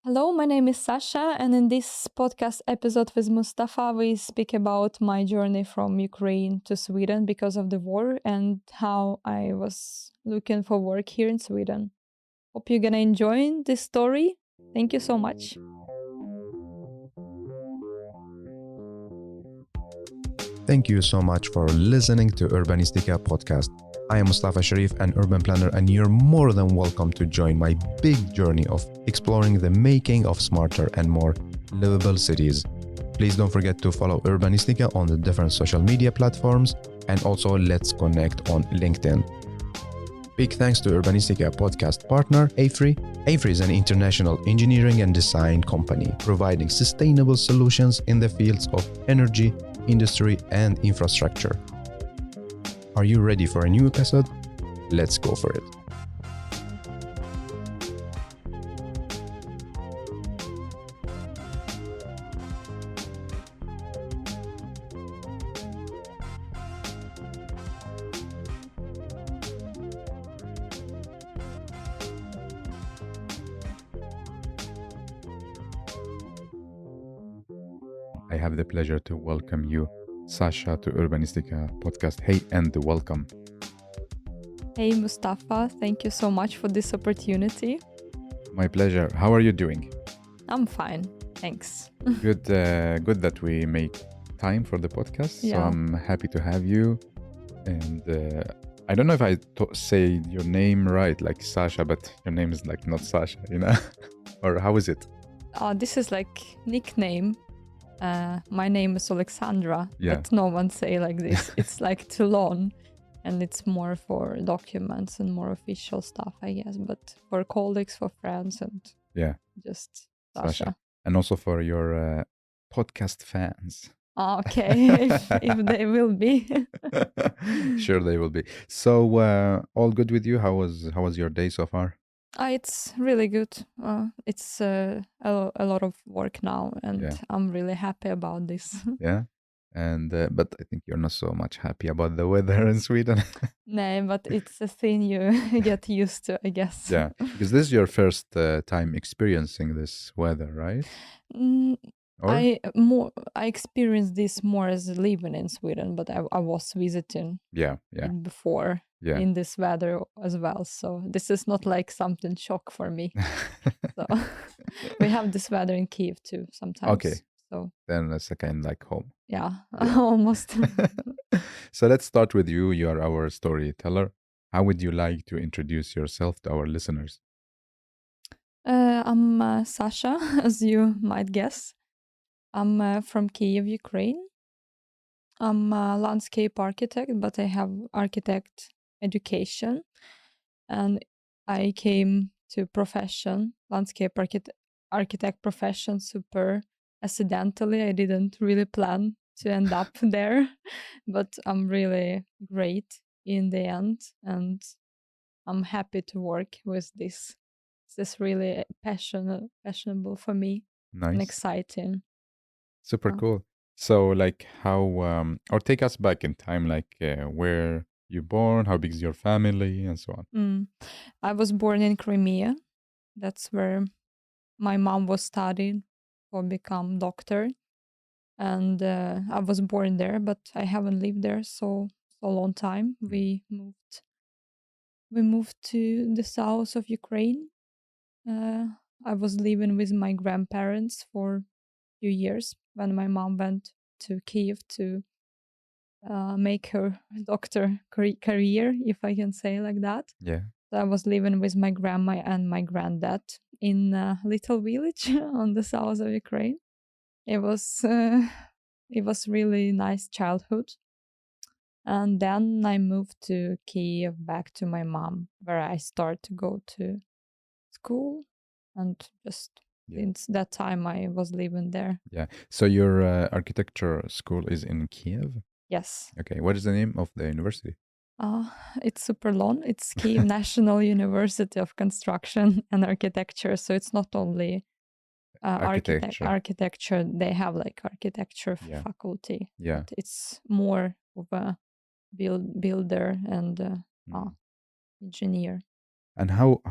Hello, my name is Sasha, and in this podcast episode with Mustafa, we speak about my journey from Ukraine to Sweden because of the war and how I was looking for work here in Sweden. Hope you're gonna enjoy this story. Thank you so much. Thank you so much for listening to Urbanistica Podcast. I am Mustafa Sharif, an urban planner, and you're more than welcome to join my big journey of exploring the making of smarter and more livable cities. Please don't forget to follow Urbanistica on the different social media platforms, and also let's connect on LinkedIn. Big thanks to Urbanistica podcast partner AFRY. AFRY is an international engineering and design company providing sustainable solutions in the fields of energy, industry, and infrastructure. Are you ready for a new episode? Let's go for it. I have the pleasure to welcome you, Sasha, to Urbanistica Podcast. Hey, and welcome. Hey, Mustafa, thank you so much for this opportunity. My pleasure. How are you doing? I'm fine, thanks. Good that we make time for the podcast. So Yeah. I'm happy to have you. And I don't know if I say your name right, like Sasha, but your name is like not Sasha, Or how is it? This is like nickname. My name is Oleksandra, Yeah. but no one say like this. It's like too long, and it's more for documents and more official stuff, I guess. But for colleagues, for friends, and Yeah, just Sasha. Sasha. And also for your podcast fans. Okay, if they will be. Sure they will be. So all good with you? How was your day so far? It's really good. It's a lot of work now, and Yeah. I'm really happy about this. Yeah. And but I think you're not so much happy about the weather in Sweden. No, but it's a thing you get used to, I guess. Yeah, because this is your first time experiencing this weather, right? Mm, Or I experienced this more as living in Sweden, but I was visiting yeah. it before in this weather as well. So this is not like something shock for me. So we have this weather in Kiev too sometimes. Okay. So Then it's a kind like home. yeah. Yeah. Almost. So let's start with you. You are our storyteller. How would you like to introduce yourself to our listeners? I'm Sasha, as you might guess. I'm from Kiev, Ukraine. I'm a landscape architect, but I have architect education, and I came to landscape architect profession super accidentally. I didn't really plan to end up there, but I'm really great in the end, and I'm happy to work with this. This really passionable for me and Nice. exciting. Super cool. So like how or take us back in time, like where you born, how big is your family, and so on. I was born in Crimea. That's where my mom was studying for become doctor, and I was born there, but I haven't lived there so long time. We moved to the south of Ukraine. I was living with my grandparents for a few years when my mom went to Kiev to make her doctor career, if I can say like that. Yeah. So I was living with my grandma and my granddad in a little village on the south of Ukraine. It was really nice childhood. And then I moved to Kiev back to my mom, where I started to go to school, and just since that time I was living there. Yeah. So your architecture school is in Kiev? Yes. Okay. What is the name of the university? It's super long. It's Kiev National University of Construction and Architecture. So it's not only architecture. They have like architecture faculty. Yeah. But it's more of a builder and engineer. And how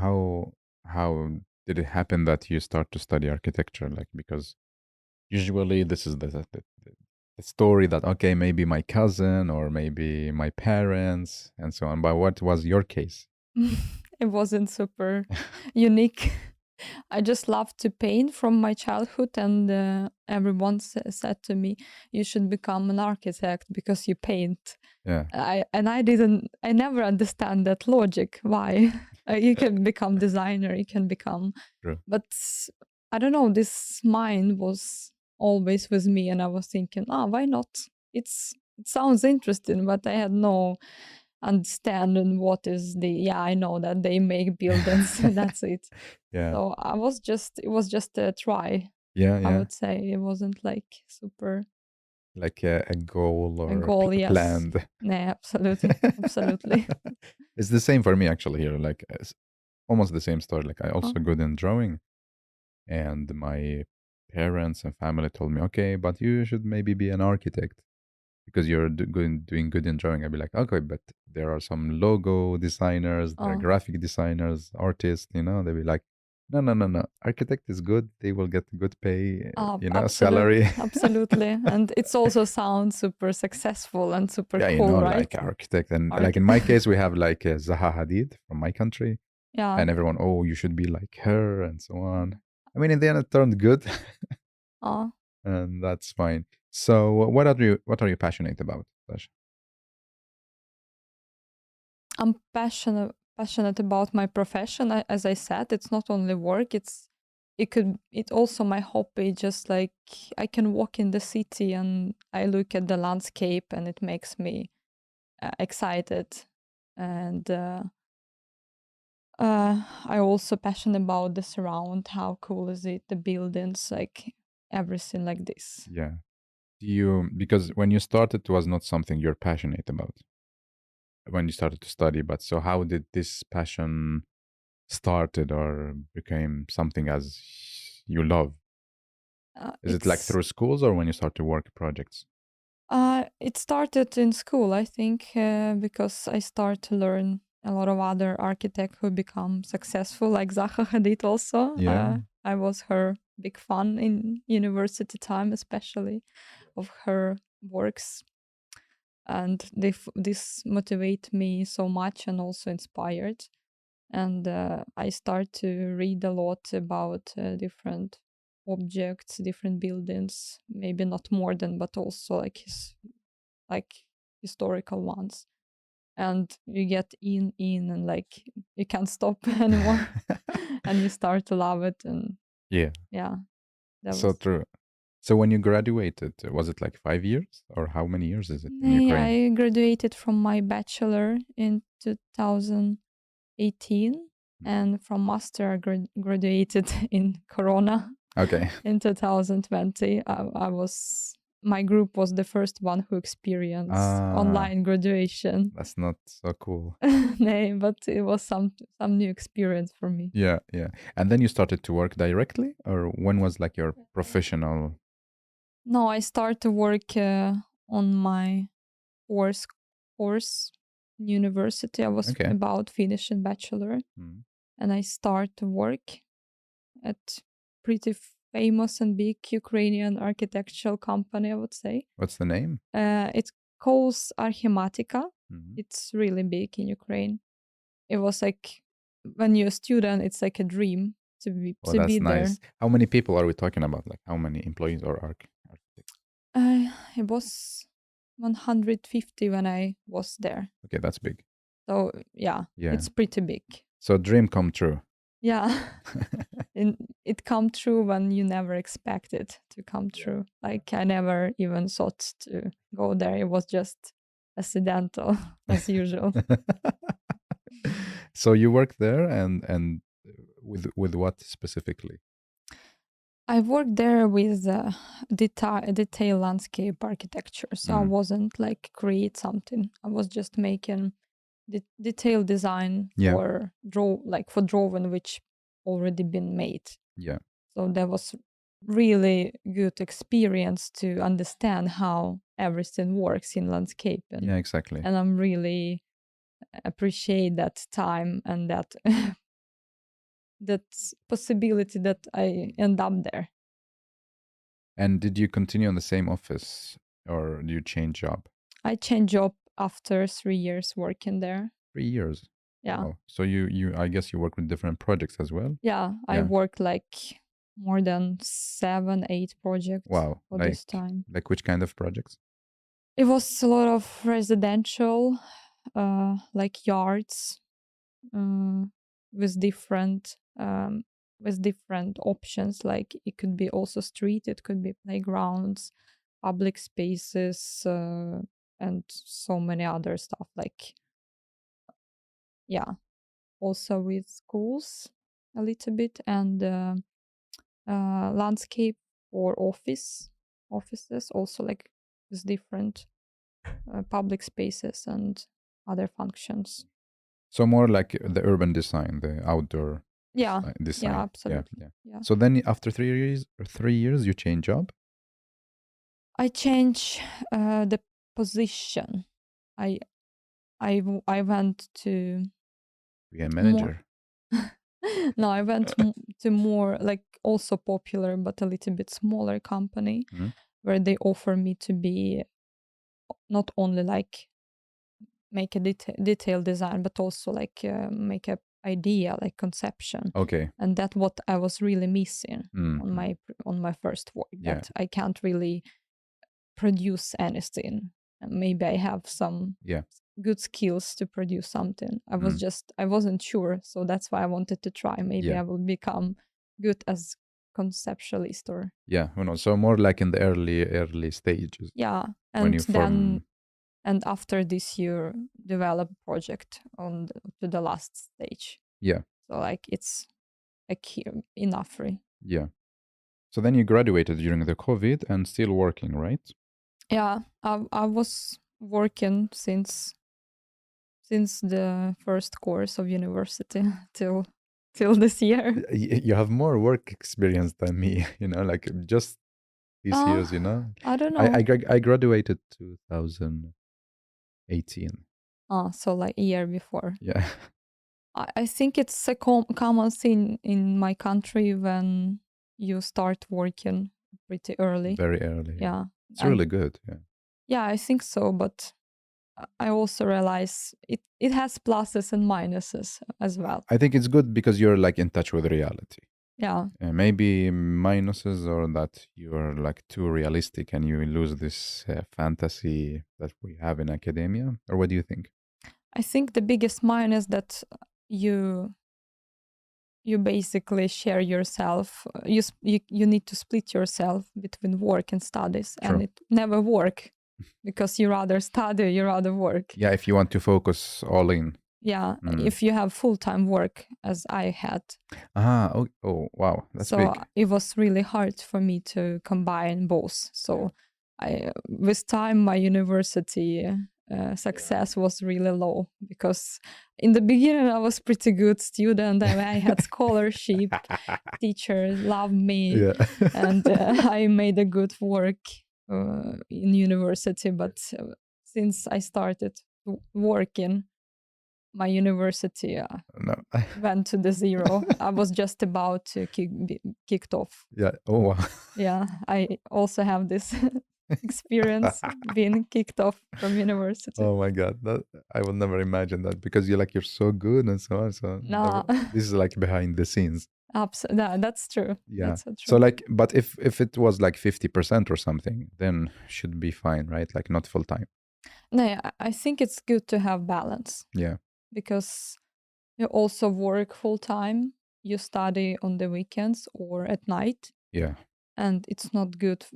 did it happen that you start to study architecture? Like, because usually this is the story that, okay, maybe my cousin or maybe my parents and so on. But what was your case? It wasn't super unique. I just loved to paint from my childhood, and everyone said to me, "You should become an architect because you paint." Yeah. I never understand that logic. Why? You can become designer, you can become, True. but I don't know. This mind was always with me, and I was thinking, why not? It sounds interesting, but I had no understanding what is I know that they make buildings. That's it. Yeah. So it was just a try. Yeah. I Yeah. would say it wasn't like super Like a goal a or goal. Yes. planned. No, absolutely, absolutely. It's the same for me actually here. Like it's almost the same story. Like I also good in drawing, and my parents and family told me, okay, but you should maybe be an architect because you're doing good in drawing. I'd be like, okay, but there are some logo designers, there are graphic designers, artists, they'd be like, no, no, no, no. Architect is good. They will get good pay, salary. Absolutely. And it also sounds super successful and super Yeah, cool, right? like architect. And like in my case, we have like Zaha Hadid from my country. Yeah. And everyone, oh, you should be like her and so on. I mean, in the end, it turned good. And that's fine. So what are you passionate about, Sasha? I'm passionate about my profession. As I said, it's not only work, it's also my hobby. Just like I can walk in the city and I look at the landscape and it makes me excited. And I also passionate about the surround. How cool is it? The buildings, like everything like this. Yeah. Because when you started, it was not something you're passionate about when you started to study, but so how did this passion started or became something as you love? Is it like through schools or when you start to work projects? It started in school, I think, because I started to learn a lot of other architects who become successful, like Zaha Hadid also. Yeah. I was her big fan in university time, especially of her works. And this motivate me so much and also inspired. And I start to read a lot about different objects, different buildings, maybe not modern, but also like historical ones. And you get in and like you can't stop anymore, and you start to love it. And yeah, that so was true. So when you graduated, was it like 5 years or how many years is it in yeah, Ukraine? I graduated from my bachelor in 2018, and from master I graduated in Corona. Okay. In 2020, my group was the first one who experienced online graduation. That's not so cool. No, but it was some new experience for me. Yeah, yeah. And then you started to work directly, or when was like your professional? No, I started to work on my course in university. I was about finishing bachelor, and I started to work at pretty famous and big Ukrainian architectural company, I would say. What's the name? It's called Archimatico. It's really big in Ukraine. It was like when you're a student, it's like a dream to be that's nice. there. How many people are we talking about? Like how many employees or architects? It was 150 when I was there. Okay, that's big. So yeah, it's pretty big. So dream come true. Yeah. And it come true when you never expect it to come true. Like I never even thought to go there. It was just accidental as usual. So you worked there and with what specifically? I worked there with detail landscape architecture. So I wasn't like create something. I was just making detailed design for drawing which already been made. Yeah. So that was really good experience to understand how everything works in landscape. Yeah, exactly. And I'm really appreciate that time and that that possibility that I end up there. And did you continue in the same office or did you change job? I changed job after 3 years working there. 3 years. Yeah. Wow. So you I guess you work with different projects as well? Yeah, I Yeah. worked like more than 7, 8 projects Wow. for this time. Like which kind of projects? It was a lot of residential, like yards, with different options. Like it could be also street, it could be playgrounds, public spaces, and so many other stuff. Like, yeah, also with schools a little bit, and landscape or offices, also like with different public spaces and other functions. So more like the urban design, the outdoor Yeah, design. yeah, absolutely. Yeah. Yeah. So then after 3 years, you change job? I change the position. I went to Be a more. manager. No, I went to more like also popular but a little bit smaller company Mhm. where they offer me to be not only like make a detailed design but also like make a idea like conception. Okay. And that's what I was really missing Mhm. on my first work. Yeah. That I can't really produce anything. Maybe I have some Yeah. good skills to produce something. Mm. I wasn't sure, so that's why I wanted to try. Maybe Yeah. I will become good as conceptualist or Yeah, who knows? So more like in the early stages. yeah. When And you then and after this year develop project to the last stage. Yeah. So like it's like here in AFRY. Yeah. So then you graduated during the COVID and still working, right? Yeah, I was working since the first course of university till this year. You have more work experience than me, like just these years, I don't know. I graduated 2018. So like a year before. Yeah. I think it's a common thing in my country when you start working pretty early. Very early. Yeah. It's really good. Yeah. Yeah, I think so, but I also realize it has pluses and minuses as well. I think it's good because you're like in touch with reality. Yeah. Maybe minuses or that you're like too realistic and you lose this fantasy that we have in academia. Or what do you think? I think the biggest minus that you basically share yourself. You need to split yourself between work and studies, True. and it never work because you rather study, you rather work. Yeah, if you want to focus all in. Yeah, if you have full-time work as I had. Oh wow, that's so big. It was really hard for me to combine both. So with time, my university success was really low because in the beginning I was pretty good student. I had scholarship, teachers loved me, and I made a good work in university. But since I started working, my university went to the zero. I was just about to kicked off. Yeah. Oh wow. Yeah, I also have this experience being kicked off from university. Oh my god, I would never imagine that because you're so good and so on. So No. this is like behind the scenes. Absolutely, that's true. Yeah. That's so true. So like, but if it was like 50% or something, then should be fine, right? Like not full time. No, I think it's good to have balance. Yeah. Because you also work full time, you study on the weekends or at night. Yeah. And it's not good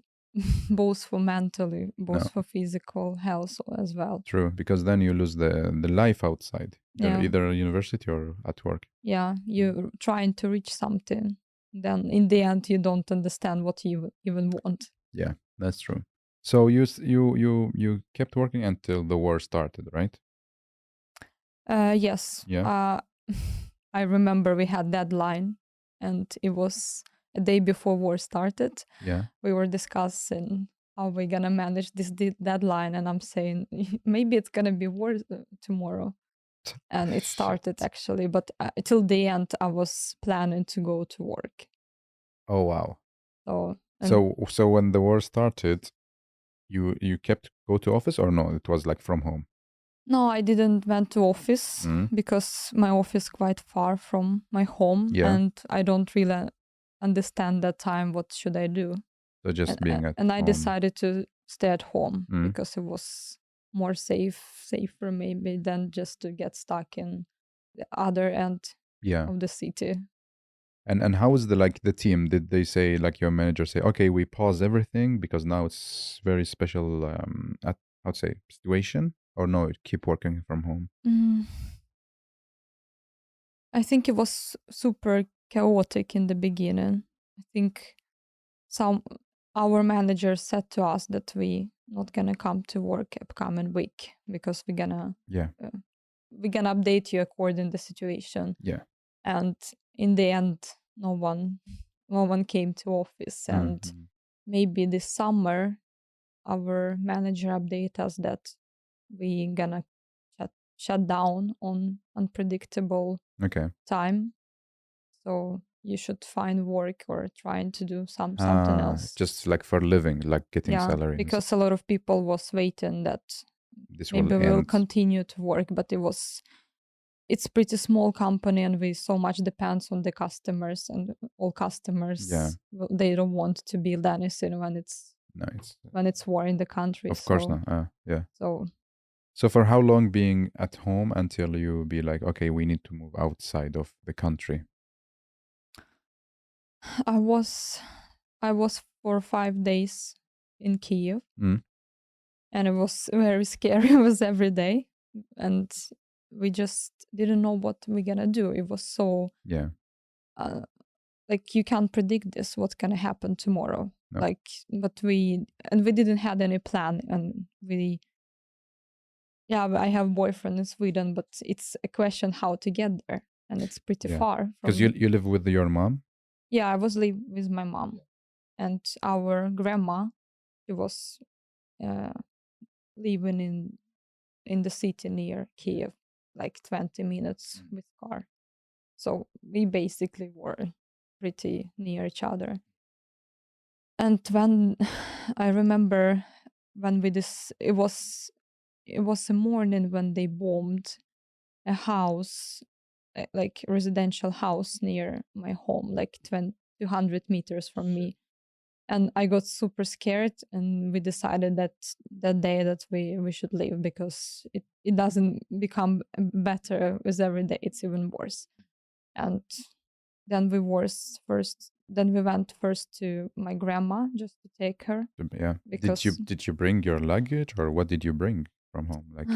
both for mentally, both for physical health as well. True, because then you lose the life outside, either university or at work. Yeah, you're trying to reach something. Then in the end, you don't understand what you even want. Yeah, that's true. So you kept working until the war started, right? Yes. Yeah. I remember we had deadline, and it was a day before war started. Yeah. We were discussing how we're gonna manage this deadline, and I'm saying maybe it's gonna be war tomorrow. And it started Shit. actually, but till the end, I was planning to go to work. Oh wow. So So when the war started, you kept go to office or no? It was like from home. no, I didn't went to office Mm. because my office quite far from my home, Yeah. and I don't really understand that time. What should I do? So just being at And I home. decided to stay at home Mm. because it was more safer maybe than just to get stuck in the other end Yeah. of the city. And how is the team? Did they say, like, your manager say, okay, we pause everything because now it's very special how'd say situation, or no, keep working from home? I think it was super chaotic in the beginning. I think our manager said to us that we not gonna come to work upcoming week because we're gonna Yeah. update you according the situation. Yeah. And in the end, no one came to office. And Mhm. maybe this summer, our manager update us that we gonna shut down on unpredictable Okay. time. So you should find work or trying to do something else. Just like for living, like getting Yeah, salary. because a lot of people was waiting that This maybe will we'll end. continue to work, but it's pretty small company and we so much depends on the customers, and all customers, Yeah. they don't want to build anything when it's war in the country. Of course not. Yeah. So For how long being at home until you be like, okay, we need to move outside of the country? I was for 5 days in Kiev. Mm. And it was very scary. It was every day, and we just didn't know what we're gonna do. It was so Yeah. like you can't predict this what's gonna happen tomorrow. No. But we didn't have any plan, and I have a boyfriend in Sweden, but it's a question how to get there, and it's pretty far because from. you live with your mom. Yeah, I was live with my mom, and our grandma. She was living in the city near Kiev, like 20 minutes with car. So we basically were pretty near each other. And when I remember when it was a morning when they bombed a house, like residential house near my home, like 200 meters from me. And I got super scared, and we decided that day that we should leave because it doesn't become better with every day. It's even worse. And then we went first to my grandma just to take her. Yeah. Because Did you bring your luggage, or what did you bring from home? Like,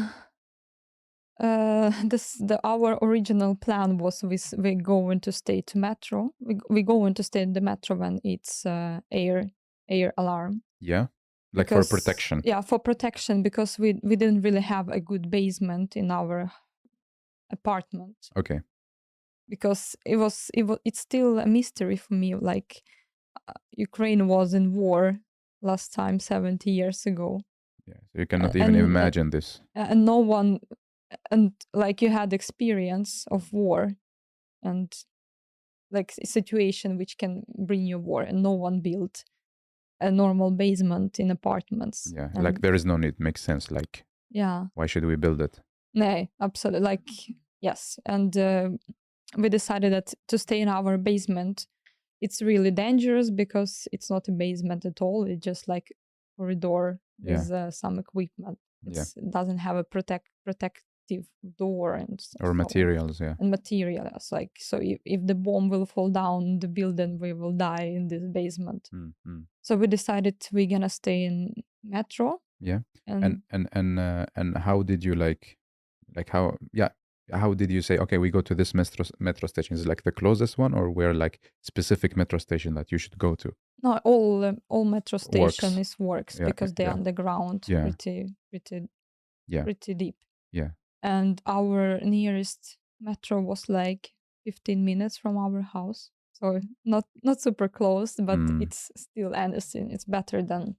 our original plan was we going to stay to metro. We going to stay in the metro when it's air alarm. yeah, like for protection. Yeah, for protection, because we didn't really have a good basement in our apartment. Okay. Because it's still a mystery for me. Like Ukraine was in war last time 70 years ago. Yeah, so you cannot even imagine this. And no one, and like you had experience of war and like a situation which can bring you war, and no one built a normal basement in apartments. Yeah, and like there is no need. Makes sense. Like, yeah, why should we build it? no, absolutely, like yes. And we decided that to stay in our basement, it's really dangerous because it's not a basement at all. It's just like corridor with some equipment. It doesn't have a protective door and stuff. Or materials. Yeah. And materials, like, so if the bomb will fall down the building, we will die in this basement. So we decided we're gonna stay in metro. Yeah. And how did you how did you say, okay, we go to this metro station? Is it like the closest one, or where like specific metro station that you should go to? No, all metro station works because they're underground, pretty deep. Yeah. And our nearest metro was like 15 minutes from our house. So not super close, but it's still anything. It's better than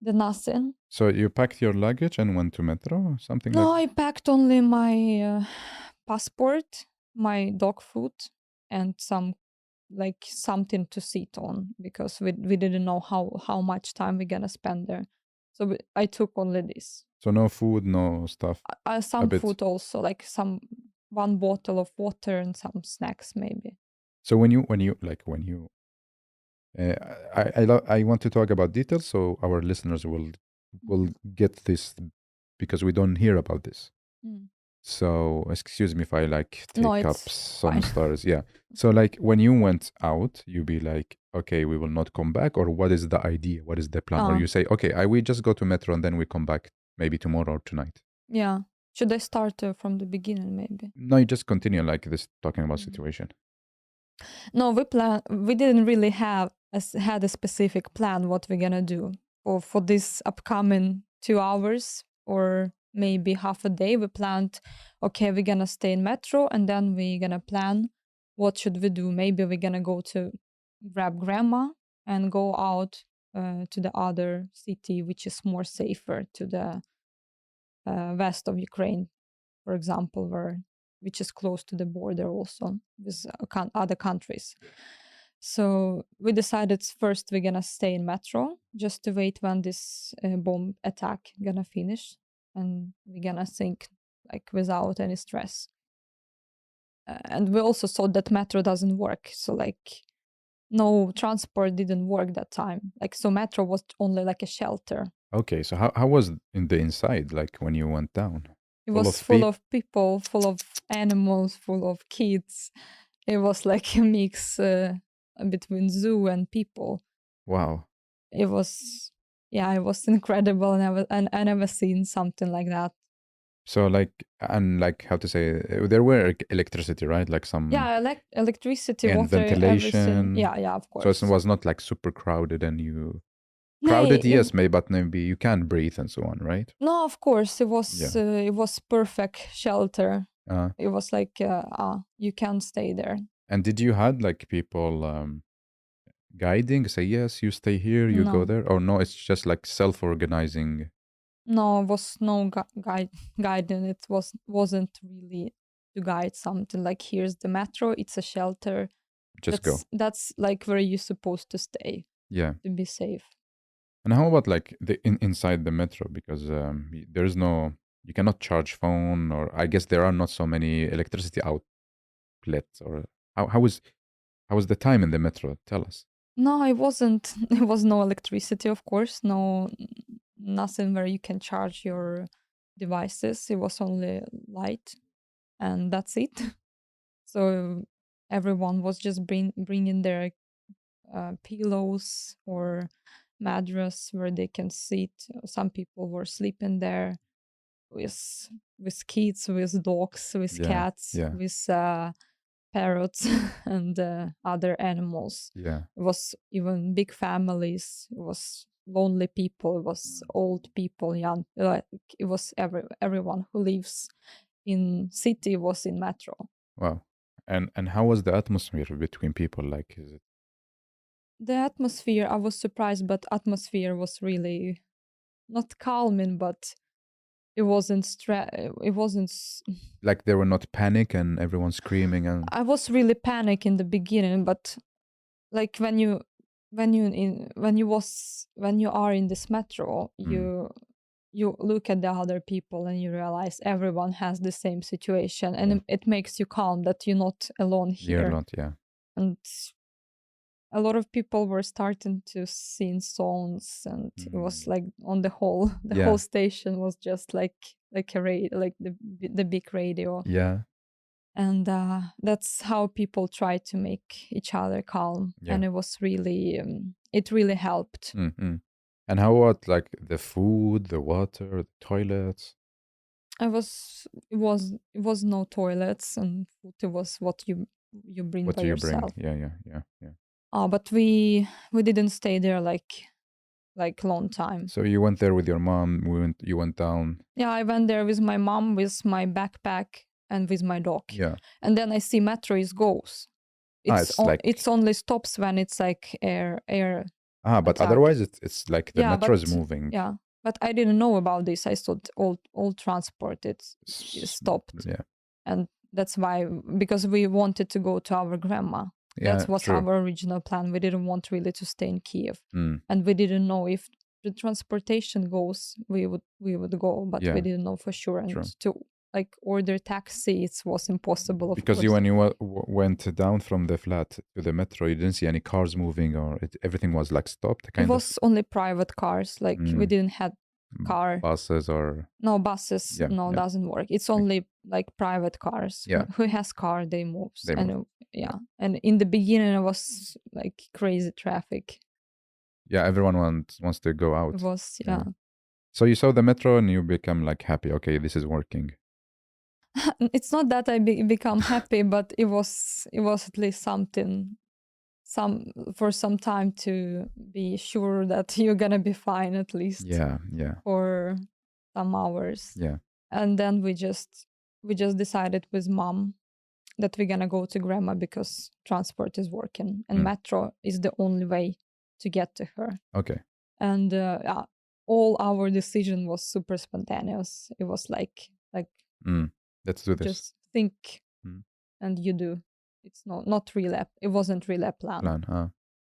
the nothing. So you packed your luggage and went to metro or something No, like I packed only my passport, my dog food, and something to sit on, because we didn't know how much time we're gonna spend there. So I took only this. So no food, no stuff. Some bit. food also, like one bottle of water and some snacks maybe. So when you I want to talk about details so our listeners will get this because we don't hear about this. Mm. So excuse me if I No, take up it's some fine. stars. Yeah. So when you went out, you be like, okay, we will not come back, or what is the idea? What is the plan? Or you say, okay, we just go to metro and then we come back maybe tomorrow or tonight. Yeah. Should I start from the beginning maybe? No, you just continue like this talking about situation. No, we didn't really had a specific plan what we're gonna do for this upcoming 2 hours or maybe half a day. We planned, okay, we're gonna stay in metro, and then we're gonna plan what should we do. Maybe we're gonna go to grab grandma and go out to the other city, which is more safer, to the west of Ukraine, for example, which is close to the border also with other countries. So we decided first we're gonna stay in metro just to wait when this bomb attack gonna finish, and we're gonna think without any stress. And we also saw that metro doesn't work, so no transport didn't work that time. So metro was only like a shelter. Okay, so how was in the inside when you went down? It was full of people, full of animals, full of kids. It was like a mix between zoo and people. Wow. It was incredible, and I never seen something like that. So how to say, there were electricity, right? Electricity, and water, ventilation. everything. Yeah, of course. So it was not super crowded and you crowded, yes, maybe, but maybe you can breathe and so on, right? No, of course, it was perfect shelter. It was you can stay there. And did you had people guiding, say yes, you stay here, you go there, or no? It's just self-organizing. No, it was no guiding. It wasn't really to guide something here's the metro. It's a shelter. Just go. That's where you're supposed to stay. Yeah. To be safe. And how about inside the metro? Because there's no, you cannot charge phone, or I guess there are not so many electricity outlets. Or how was the time in the metro? Tell us. No, it wasn't. There was no electricity, of course. Nothing where you can charge your devices. It was only light, and that's it. So everyone was just bringing their pillows or mattress where they can sit. Some people were sleeping there with kids, with dogs, with cats, with parrots and other animals. Yeah. It was even big families. It was lonely people. It was old people, young. It was everyone who lives in city was in metro. Wow. And how was the atmosphere between people? Is it? The atmosphere, I was surprised, but atmosphere was really not calming, but it wasn't it wasn't there were not panic and everyone screaming. And I was really panic in the beginning, but when you are in this metro, you look at the other people and you realize everyone has the same situation, and it makes you calm that you're not alone here. You're not, yeah. And a lot of people were starting to sing songs, and it was on the whole station was just like a radio, the big radio. Yeah. And that's how people try to make each other calm. And it was really it really helped. Mm-hmm. And how about the food, the water, the toilets? It was no toilets, and food. It was what you bring by yourself. Yeah. But we didn't stay there long time. So you went there with your mom. You went down. Yeah, I went there with my mom, with my backpack, and with my dog. Yeah. And then I see metro goes. It's only stops when it's air But attack. otherwise it's like the metro is but moving. yeah, but I didn't know about this. I thought all transport is stopped, Yeah. and that's why, because we wanted to go to our grandma. Yeah, That was true. our original plan. We didn't want really to stay in Kiev, Mm. and we didn't know if the transportation goes, we would go, but Yeah. we didn't know for sure. And True. to like order taxi, it was impossible. Of Because course, when you went down from the flat to the metro, you didn't see any cars moving, or everything was like stopped. it was only private cars. Like we didn't have car buses or no buses. No, doesn't work. It's only like private cars. Yeah. Who has car, they moves. They move. And in the beginning it was like crazy traffic. Yeah, everyone wants to go out. It was So you saw the metro and you become like happy. Okay, this is working. It's not that I become happy, but it was at least something, for some time to be sure that you're gonna be fine, at least. Yeah. For some hours. Yeah. And then we just decided with mom that we're gonna go to grandma because transport is working and metro is the only way to get to her. Okay. And all our decision was super spontaneous. It was like let's do this. Just think and you do. It's not really it wasn't really a plan.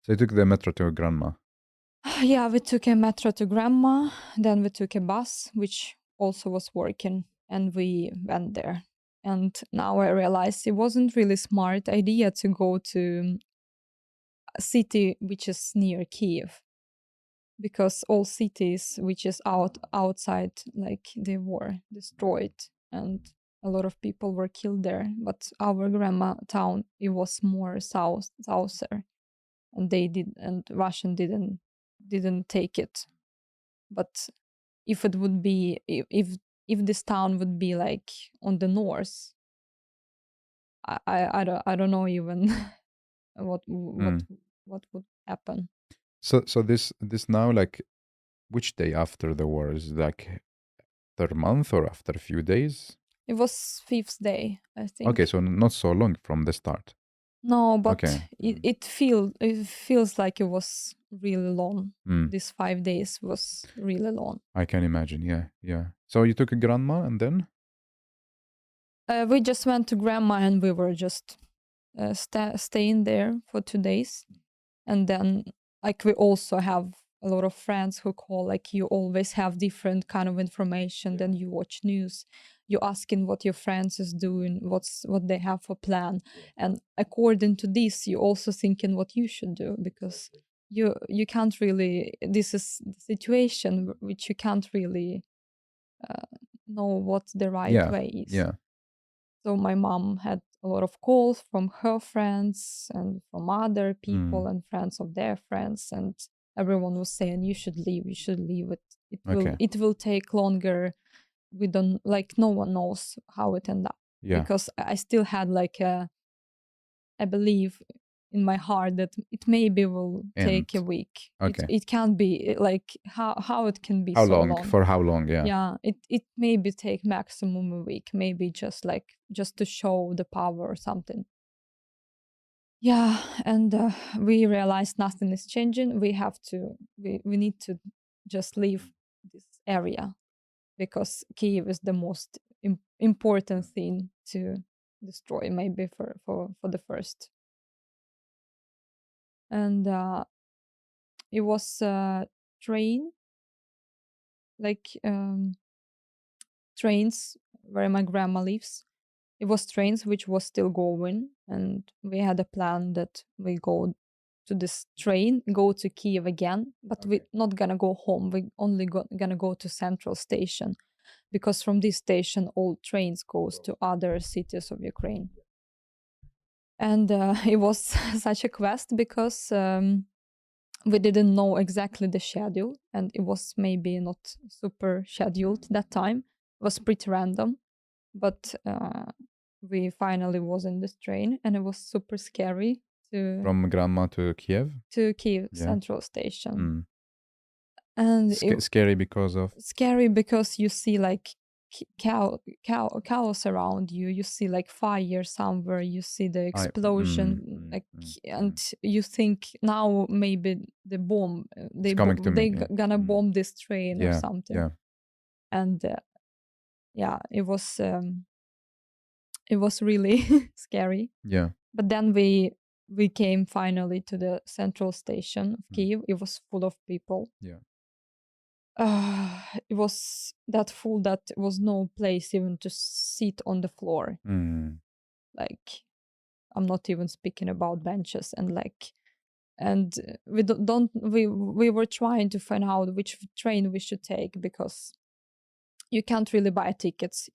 So you took the metro to grandma. Yeah, we took a metro to grandma, then we took a bus, which also was working, and we went there. And now I realize it wasn't really smart idea to go to a city which is near Kiev, because all cities which is outside, like, they were destroyed and a lot of people were killed there. But our grandma town, it was more souther, and Russian didn't take it. But if it would be, if this town would be like on the north, I don't know even what would happen. So this now, like, which day after the war? Is it like after a month or after a few days? It was 5th day, I think. Okay, so not so long from the start. No, but it feels like it was really long. These 5 days was really long. I can imagine. Yeah. So you took a grandma and then? We just went to grandma and we were just staying there for 2 days. And then, like, we also have a lot of friends who call, like, you always have different kind of information. Then you watch news, you asking what your friends is doing, what they have for plan. And according to this, you also thinking what you should do, because you can't really, this is the situation which you can't really know what the right way is. Yeah. So my mom had a lot of calls from her friends and from other people and friends of their friends, and everyone was saying, you should leave it. It will take longer. We don't, like, no one knows how it ended up. Yeah. Because I still had like I believe in my heart that it maybe will take a week. Okay. It can't be like how it can be how so long. For how long? Yeah. It maybe take maximum a week, maybe just to show the power or something. And we realized nothing is changing. We need to just leave this area, because Kyiv is the most important thing to destroy, maybe for the first. And it was a train, like trains where my grandma lives. It was trains which was still going, and we had a plan that we go to this train, go to Kyiv again, but we're not gonna go home. We only gonna go to Central Station, because from this station all trains goes to other cities of Ukraine. And it was such a quest, because we didn't know exactly the schedule, and it was maybe not super scheduled that time. It was pretty random, but we finally was in this train, and it was super scary from grandma to Kiev Central Station. And scary because you see, like, chaos around you. You see like fire somewhere, you see the explosion, and you think now maybe the bomb they gonna bomb this train or something. And it was really scary. But then we came finally to the central station of Kyiv. It was full of people. It was that full that there was no place even to sit on the floor. Like, I'm not even speaking about benches and we were trying to find out which train we should take, because you can't really buy tickets.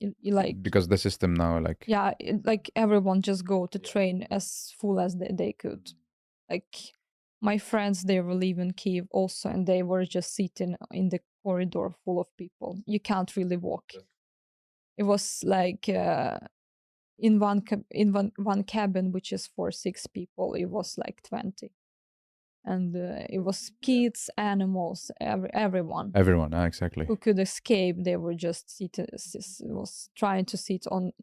Because the system now, like everyone just go to train as full as they could. Like, my friends, they were leaving Kyiv also, and they were just sitting in the corridor full of people. You can't really walk. It was like in one cabin, which is for 6 people, it was like 20. And it was kids, animals, everyone. Exactly. Who could escape. They were just was trying to sit on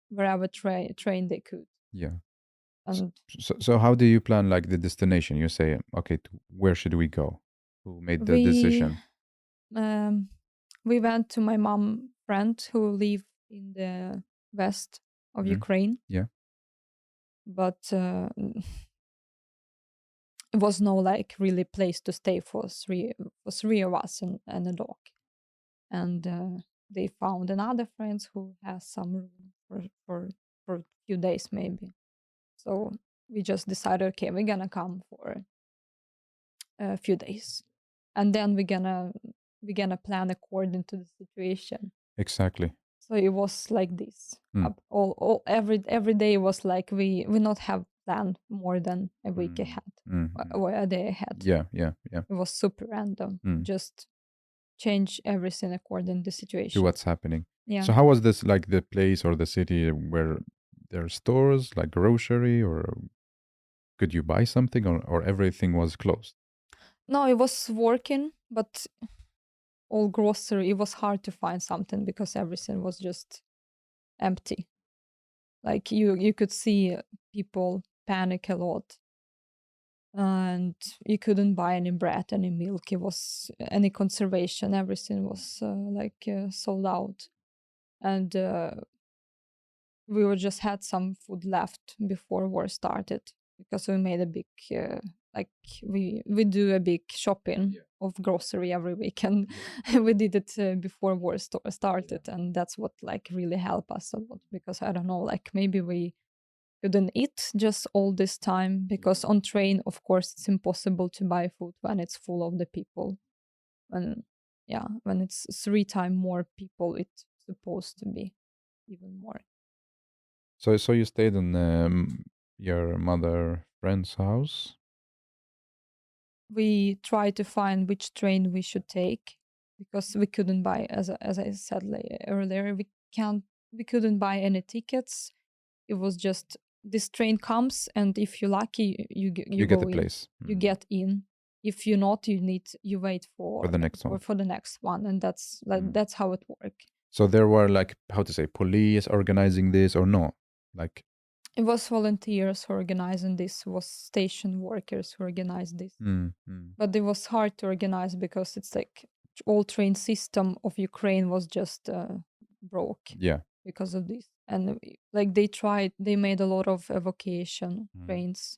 wherever train they could. And so how do you plan like the destination? You say, okay, where should we go? Who made the decision? We went to my mom friend who live in the west of Ukraine. But it was no like really place to stay for three of us and a dog. And they found another friends who has some room for a few days maybe. So we just decided, okay, we're gonna come for a few days, and then we're gonna plan according to the situation. Exactly. So it was like this. Every day was like we not have planned more than a week ahead or a day ahead. It was super random. Just change everything according to the situation, to what's happening. So how was this, like the place or the city where there are stores like grocery, or could you buy something, or everything was closed? No, it was working, but all grocery, it was hard to find something because everything was just empty. Like you could see people panic a lot, and you couldn't buy any bread, any milk. It was any conservation. Everything was sold out, and we were just had some food left before war started, because we made a big we do a big shopping of grocery every week, and we did it before war started, and that's what like really helped us a lot, because I don't know, like maybe we couldn't eat just all this time, because on train, of course, it's impossible to buy food when it's full of the people. When it's 3 times more people, it's supposed to be even more. So you stayed in your mother friend's house? We tried to find which train we should take, because we couldn't buy, as I said earlier, we couldn't buy any tickets. It was just this train comes, and if you're lucky, you get the place. You get in. If you're not, you wait for the next one. For the next one, and that's how it works. So there were like, how to say, police organizing this, or no? Like, it was volunteers who organizing this, was station workers who organized this. But it was hard to organize, because it's like all train system of Ukraine was just broke because of this. And like they made a lot of evacuation trains,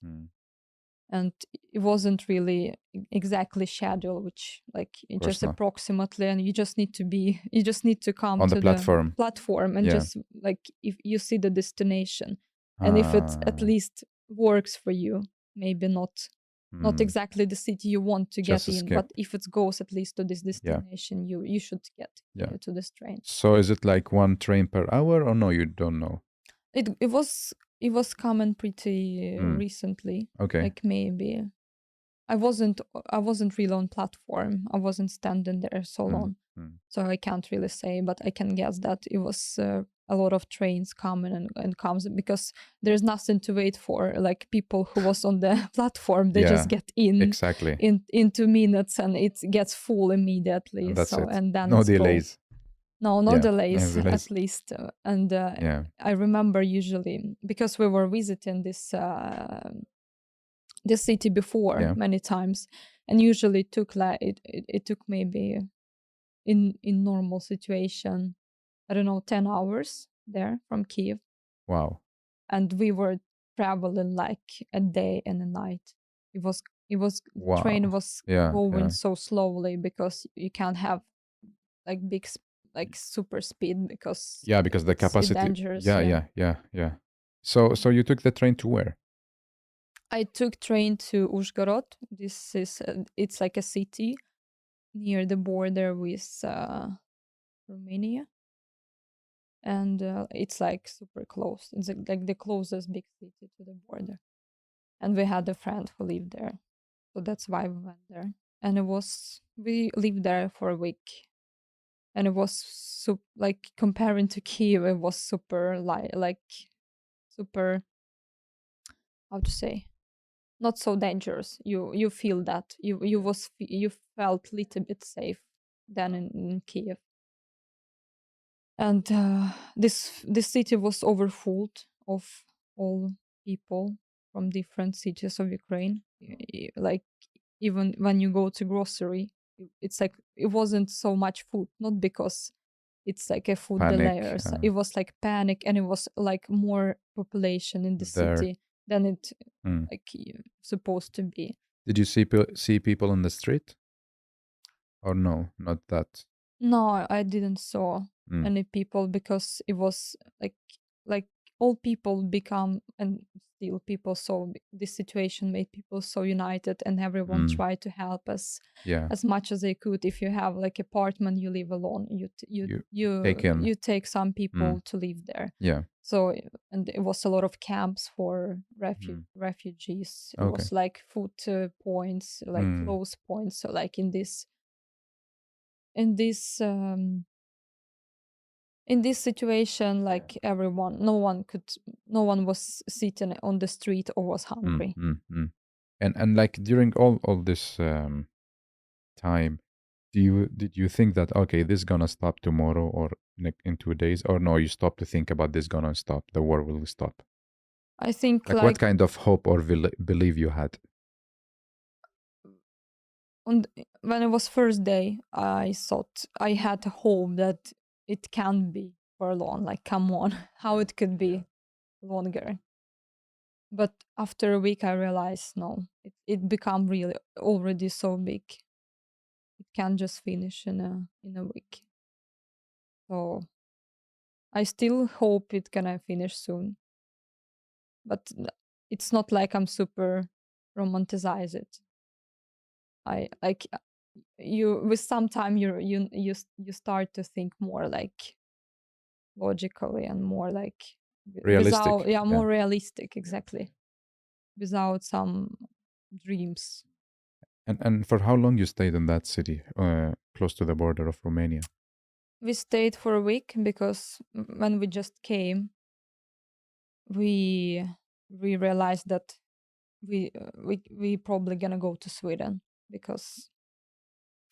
and it wasn't really exactly scheduled, which like just approximately, and you just need to come on to the platform and just like, if you see the destination, and if it at least works for you, maybe not exactly the city you want to get in, but if it goes at least to this destination, you should get to this train. So is it like 1 train per hour, or no, you don't know? It was coming pretty recently. Okay. Like maybe I wasn't really on platform. I wasn't standing there so long, so I can't really say. But I can guess that it was a lot of trains coming and comes, because there's nothing to wait for. Like people who was on the platform, they just get in in 2 minutes, and it gets full immediately. And that's it. And then No delays. No, no Yeah, delays, delays. at least. And Yeah, I remember usually, because we were visiting this city before yeah. many times, and usually it took like it took maybe in normal situation, I don't know, 10 hours there from Kiev, Wow, and we were traveling like a day and a night. It was the train wow. was Yeah, going yeah, so slowly because you can't have like like super speed because yeah. Because the it's capacity. dangerous. Yeah, Yeah, yeah, yeah, yeah. So you took the train to where? I took train to Uzhgorod. This is it's like a city near the border with Romania, and it's like super close. It's like the closest big city to the border. And we had a friend who lived there, so that's why we went there. And we lived there for a week, and it was like comparing to Kiev, it was super like super, how to say, not so dangerous. You feel that you felt little bit safe than in Kiev. And this city was overfull of all people from different cities of Ukraine. Like, even when you go to grocery, it's like it wasn't so much food, not because it's like a food delay Panic. or so. It was like panic, and it was like more population in the There. city than it Mm. like supposed to be. Did you see people on the street? Or no, not that. No, I didn't saw Mm. any people because it was like all people become, and still people, so this situation made people so united, and everyone Mm. tried to help us Yeah. as much as they could. If you have like apartment, you live alone, You take in. you take some Mm. people to live there. Yeah. So, and it was a lot of camps for Mm. refugees. It Okay. was like food points, like Mm. close points. So like in this in this situation, like everyone, no one was sitting on the street or was Mm. hungry. Mm. Mm. And like during all this time, did you think that okay, this gonna stop tomorrow or in 2 days, or no, you stop to think about this gonna stop, the war will stop? I think Like what like kind of hope or belief you had? when it was first day, I thought I had a hope that it can be for long. Like, come on, how it could be longer. But after a week, I realized no, it become really already so big. It can't just finish in a week. So I still hope it gonna finish soon. But it's not like I'm super romanticize it. I like you with some time you start to think more like logically and more like without, Realistic. yeah, Yeah. more realistic, exactly, without some dreams. And for how long you stayed in that city, close to the border of Romania? We stayed for a week because when we just came, we we realized that we probably gonna go to Sweden because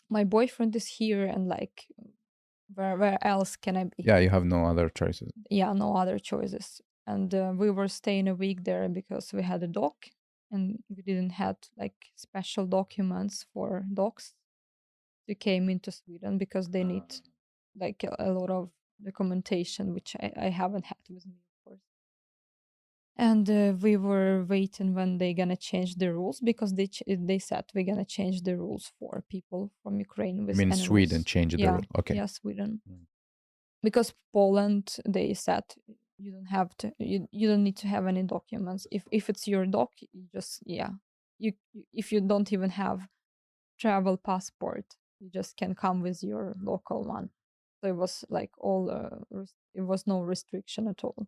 my boyfriend is here, and like where else can I be? Yeah, you have no other choices. Yeah, no other choices. And we were staying a week there because we had a dog, and we didn't had like special documents for dogs. We came into Sweden because they need like a lot of documentation, which I haven't had with me, of course. And we were waiting when they gonna change the rules because they said we're gonna change the rules for people from Ukraine You with mean Sweden animals. changed the Yeah, rule? Okay. yeah, Sweden. Mm. Because Poland, they said you don't have to, you don't need to have any documents. If it's your dog, you just, yeah, if you don't even have travel passport, you just can come with your local one. So it was like all it was no restriction at all.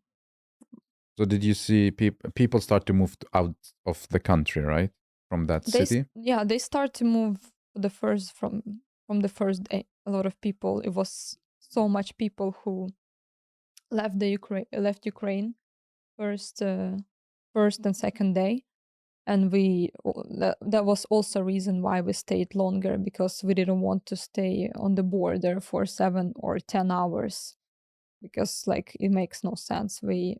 So did you see people start to move out of the country, right? From that city? Yeah, they start to move the first from the first day. A lot of people, it was so much people who left Ukraine first and second day. And that was also a reason why we stayed longer, because we didn't want to stay on the border for 7 or 10 hours, because like it makes no sense. We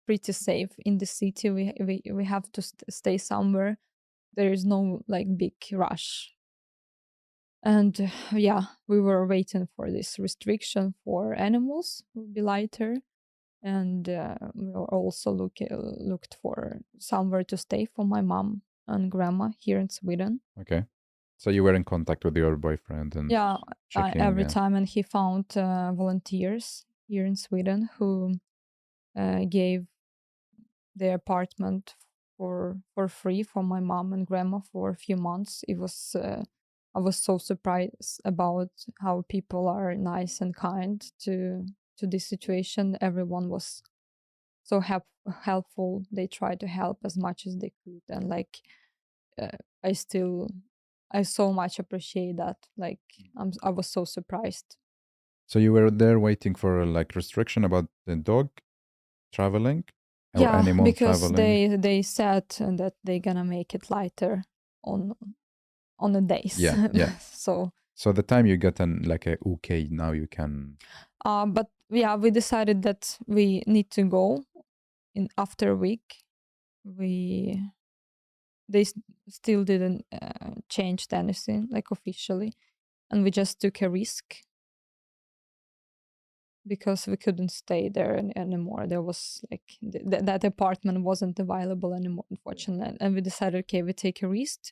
pretty safe in the city. We have to stay somewhere. There is no like big rush. And yeah, we were waiting for this restriction for animals would be lighter. And we were also looked for somewhere to stay for my mom and grandma here in Sweden. Okay. So you were in contact with your boyfriend and Yeah, checking every time, and he found volunteers here in Sweden who gave the apartment for free for my mom and grandma for a few months. It was I was so surprised about how people are nice and kind to this situation. Everyone was so helpful. They tried to help as much as they could, and like uh, I so much appreciate that. Like I was so surprised. So you were there waiting for like restriction about the dog traveling or Yeah, animal because traveling? they said that they're gonna make it lighter on the days. Yeah, yeah. So So the time you get an like a okay, now you can. but yeah, we decided that we need to go in after a week. They still didn't change anything like officially, and we just took a risk because we couldn't stay there anymore. There was like that apartment wasn't available anymore, unfortunately. And we decided, okay, we take a risk,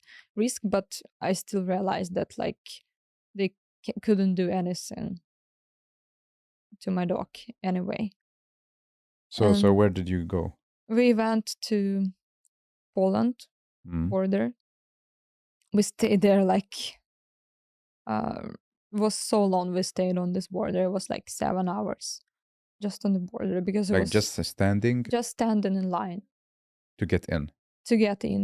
but I still realized that like they couldn't do anything to my dog anyway. So where did you go? We went to Poland border. We stayed there like it was so long. We stayed on this border. It was like 7 hours just on the border, because it Like was just standing in line to get in.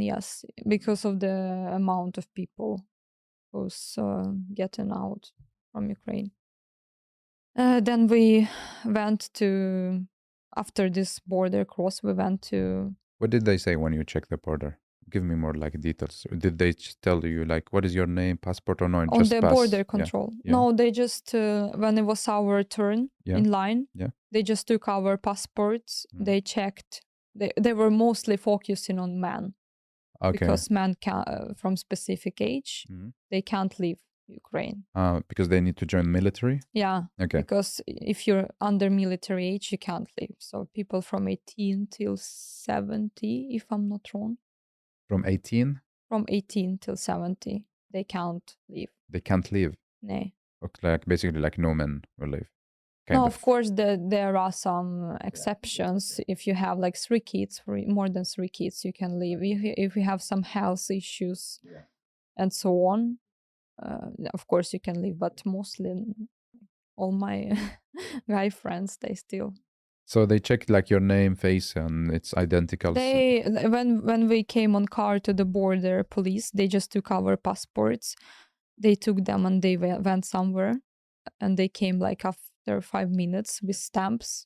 Yes, because of the amount of people who's getting out from Ukraine. Then we went to, after this border cross, we went to. What did they say when you checked the border? Give me more like details. Did they tell you like what is your name, passport, or no? On Just the pass? border control. Yeah. No, they just when it was our turn in line, they just took our passports. They checked. They were mostly focusing on men. Okay. Because men from specific age, they can't leave Ukraine. Because they need to join military? Yeah. Okay. Because if you're under military age, you can't leave. So people from 18 till 70, if I'm not wrong. From 18? From 18 till 70, they can't leave. They can't leave? No. Like basically like no men will leave. No, of course there are some exceptions. If you have like 3 kids, more than 3 kids, you can leave. If you have some health issues and so on, of course you can leave. But mostly all my guy friends, they still. So they checked like your name, face, and it's identical. When we came on car to the border police, they just took our passports. They took them and they went somewhere, and they came like after 5 minutes with stamps.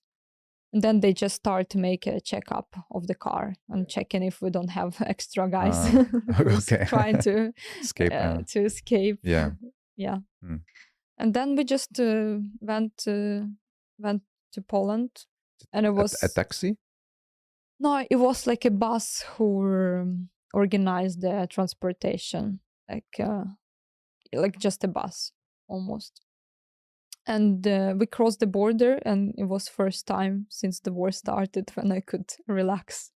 And then they just start to make a checkup of the car and checking if we don't have extra guys trying to escape. Yeah. Yeah. And then we just went to Poland, and it was a taxi. No, it was like a bus who organized the transportation, like just a bus almost. And we crossed the border, and it was first time since the war started when I could relax,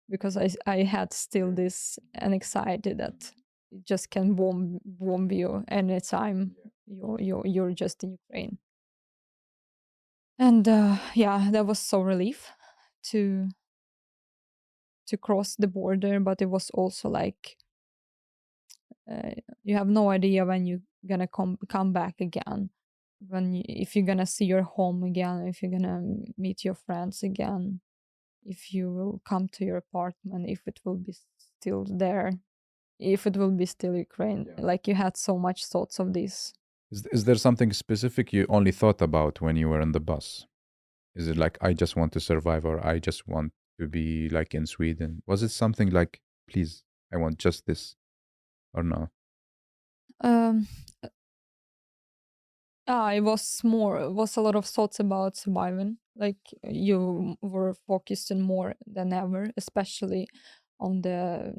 because I had still this anxiety that it just can bomb you anytime you're just in Ukraine. And yeah, that was so relief to cross the border, but it was also like you have no idea when you're gonna come back again, if you're gonna see your home again, if you're gonna meet your friends again, if you will come to your apartment, if it will be still there, if it will be still Ukraine. Like you had so much thoughts of this. Is there something specific you only thought about when you were in the bus? Is it like I just want to survive, or I just want to be like in Sweden? Was it something like, please, I want just this, or no? Um, it was a lot of thoughts about surviving. Like you were focused on more than ever, especially on the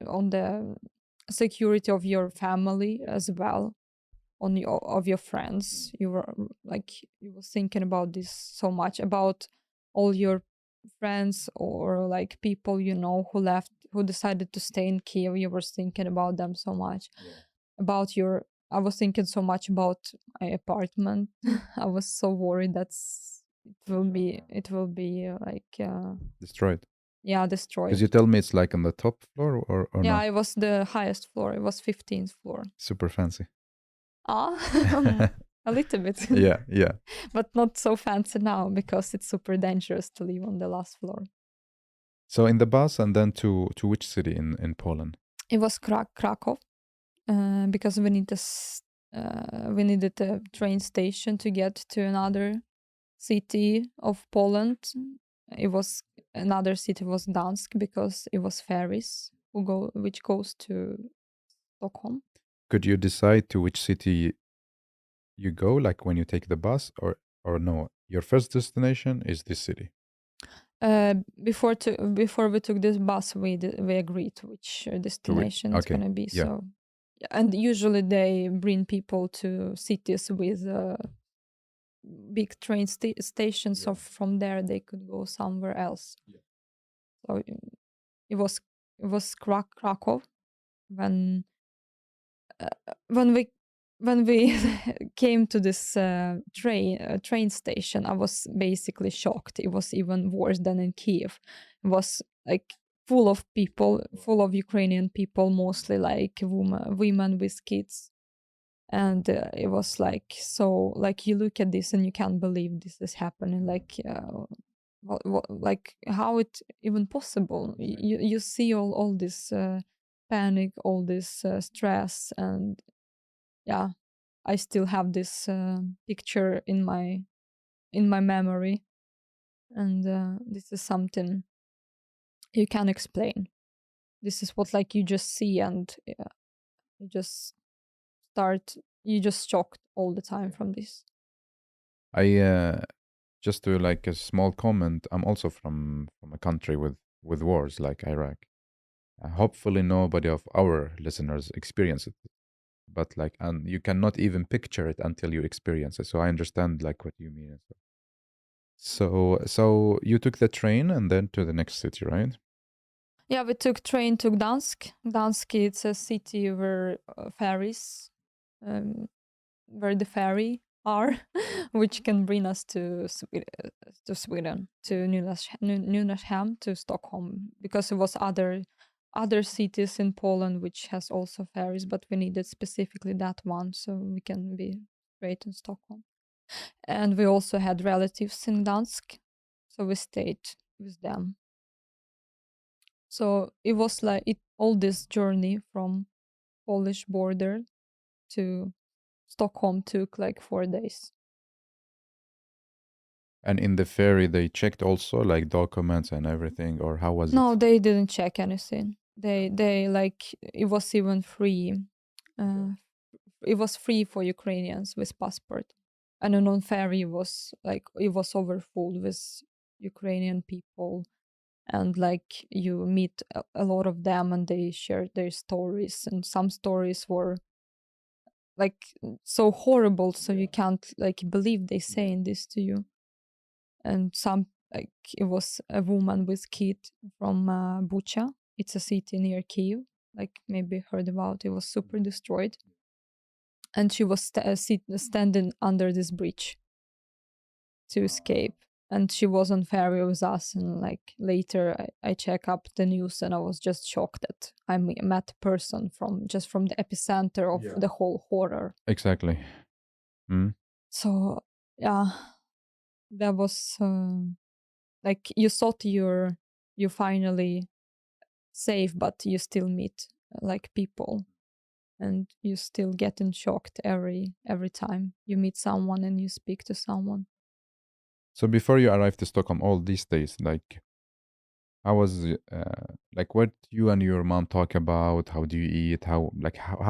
on the security of your family as well, on your of your friends. You were like you were thinking about this so much about all your friends or like people you know who left, who decided to stay in Kiev. You were thinking about them so much. About your I was thinking so much about my apartment. I was so worried it will be Destroyed. yeah, Because you destroyed. tell me it's like on the top floor or Yeah, no? it was the highest floor. It was 15th floor. Super fancy. Ah, a little bit. Yeah, yeah. But not so fancy now because it's super dangerous to live on the last floor. So in the bus and then to which city in Poland? It was Krakow because we needed a train station to get to another city of Poland. It was another city was Dansk because it was ferries which goes to Stockholm. Could you decide to which city you go, like when you take the bus, or no? Your first destination is this city. Before we took this bus, we agreed which To which? destination it's Okay. gonna be. Yeah. So, and usually they bring people to cities with big train stations. So from there they could go somewhere else. So it was Krakow when when we when we came to this train station. I was basically shocked. It was even worse than in Kiev. It was like full of people, full of Ukrainian people, mostly like women with kids. And it was like so like you look at this and you can't believe this is happening. Like like how it even possible? You see all this panic, all this stress, and yeah, I still have this picture in my memory, and this is something you can explain. This is what like you just see, and you just you just shocked all the time from this. I just to like a small comment. I'm also from a country with wars like Iraq. Hopefully, nobody of our listeners experience it, but like, and you cannot even picture it until you experience it. So I understand like what you mean. So you took the train and then to the next city, right? Yeah, we took train to Gdansk. Gdansk, it's a city where ferries, um, where the ferry are, which can bring us to Sweden, to Nynäshamn, to Stockholm, because it was other cities in Poland which has also ferries, but we needed specifically that one so we can be straight in Stockholm. And we also had relatives in Gdansk, so we stayed with them. So it was like all this journey from Polish border to Stockholm took like 4 days. And in the ferry, they checked also like documents and everything, or how was No, it? they didn't check anything. They like it was even free. Uh, it was free for Ukrainians with passport, and on ferry was like it was overfull with Ukrainian people, and like you meet a lot of them, and they shared their stories, and some stories were like so horrible, so you can't like believe they saying this to you. And some like it was a woman with kid from Bucha. It's a city near Kiev. Like maybe heard about. It was super destroyed, and she was standing under this bridge to escape. And she was on ferry with us. And like later, I check up the news, and I was just shocked that I met a person from the epicenter of the whole horror. Exactly. Mm. So yeah, that was like you thought you finally safe, but you still meet like people, and you still getting shocked every time you meet someone and you speak to someone. So before you arrived to Stockholm, all these days, like, how was like what you and your mom talk about? How do you eat? How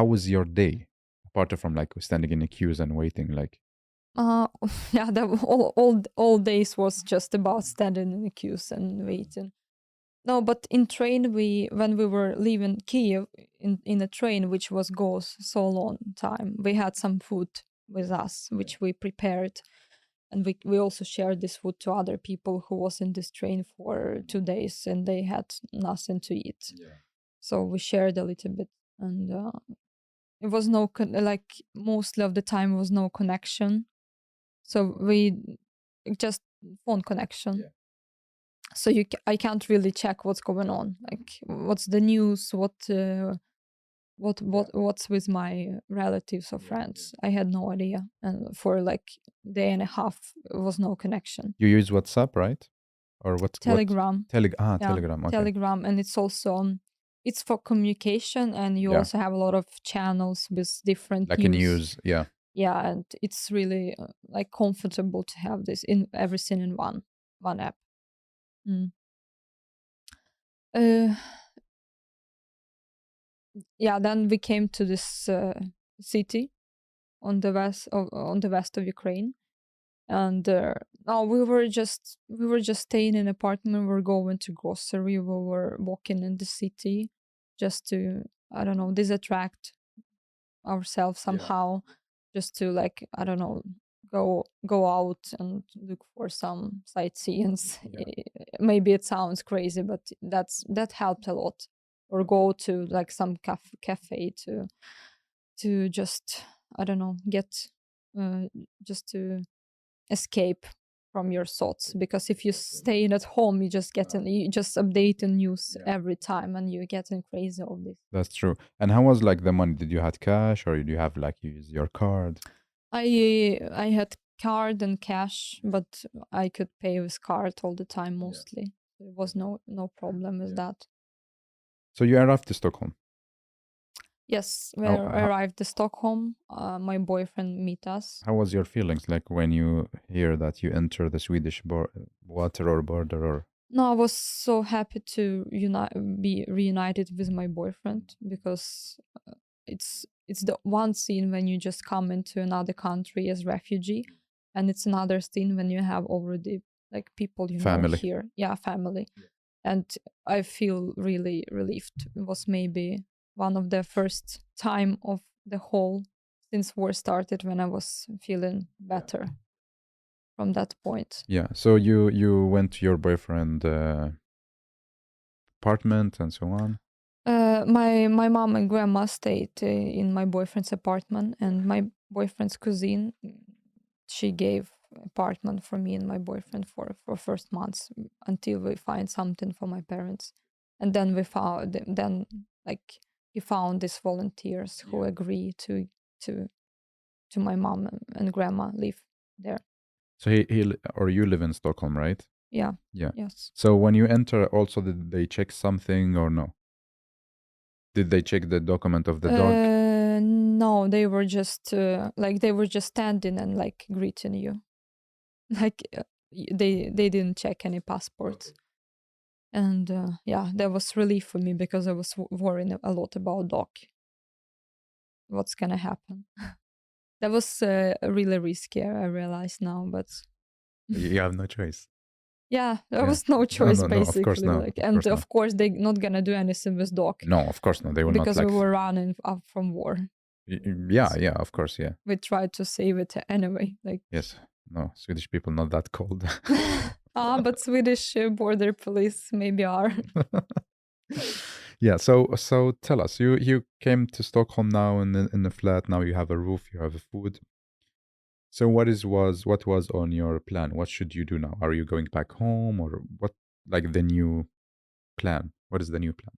was your day? Apart from like standing in the queues and waiting, like, Uh, yeah, all days was just about standing in the queues and waiting. No, but in train, when we were leaving Kiev in a train, which was goes so long time, we had some food with us, which we prepared, and we also shared this food to other people who was in this train for 2 days, and they had nothing to eat. So we shared a little bit, and it was no like mostly of the time was no connection, so we just phone connection. So I can't really check what's going on, like what's the news, what's with my relatives or friends. I had no idea, and for like day and a half it was no connection. you use WhatsApp, right? Or what? Telegram, yeah, Telegram. Okay. Telegram, and it's also it's for communication, and you Yeah. also have a lot of channels with different Like in news, yeah. Yeah, and it's really like comfortable to have this in everything in one app. Mm. Uh, yeah, then we came to this city on the west of Ukraine, and no, we were just staying in an apartment. We were going to grocery. We were walking in the city just to, I don't know, distract ourselves somehow, just to, like, I don't know, go out and look for some sightseeings. Maybe it sounds crazy, but that helped a lot. Or go to like some cafe to just, I don't know, get just to escape from your thoughts, because if you stay at home you just you just update the news every time, and you're getting crazy of this. That's true. And how was like the money? Did you had cash or did you have like use your card? I had card and cash, but I could pay with card all the time mostly. There was no problem with that. So you arrived to Stockholm. Yes, we How, arrived to Stockholm. My boyfriend meet us. how was your feelings like when you hear that you enter the Swedish water or border or? No, I was so happy to be reunited with my boyfriend, because it's the one scene when you just come into another country as refugee, and it's another scene when you have already like people Family. know here. Yeah, family. And I feel really relieved. It was maybe one of the first time of the whole since war started when I was feeling better from that point. Yeah. So you went to your boyfriend apartment and so on. My mom and grandma stayed in my boyfriend's apartment, and my boyfriend's cousin, she gave apartment for me and my boyfriend for first months, until we find something for my parents, and then like he found these volunteers who agree to my mom and grandma live there. So or you live in Stockholm, right? Yeah. Yeah. Yes. So when you enter, also did they check something or no? Did they check the document of the dog? No, they were just they were just standing and like greeting you. Like they didn't check any passports. And yeah, that was relief for me, because I was worrying a lot about dog. What's gonna happen? That was really risky, I realize now, but You have no choice. yeah, there was no choice no, basically. of course not. Like, and of course they're not gonna do anything with dog. No, of course not. They will because not like. we were running up from war. Yeah, of course, yeah. We tried to save it anyway. Like Yes, no, Swedish people not that cold. but Swedish border police maybe are. Yeah, so tell us, you came to Stockholm now in the flat. Now you have a roof, you have a food. So what was on your plan? What should you do now? Are you going back home or what? Like the new plan? What is the new plan?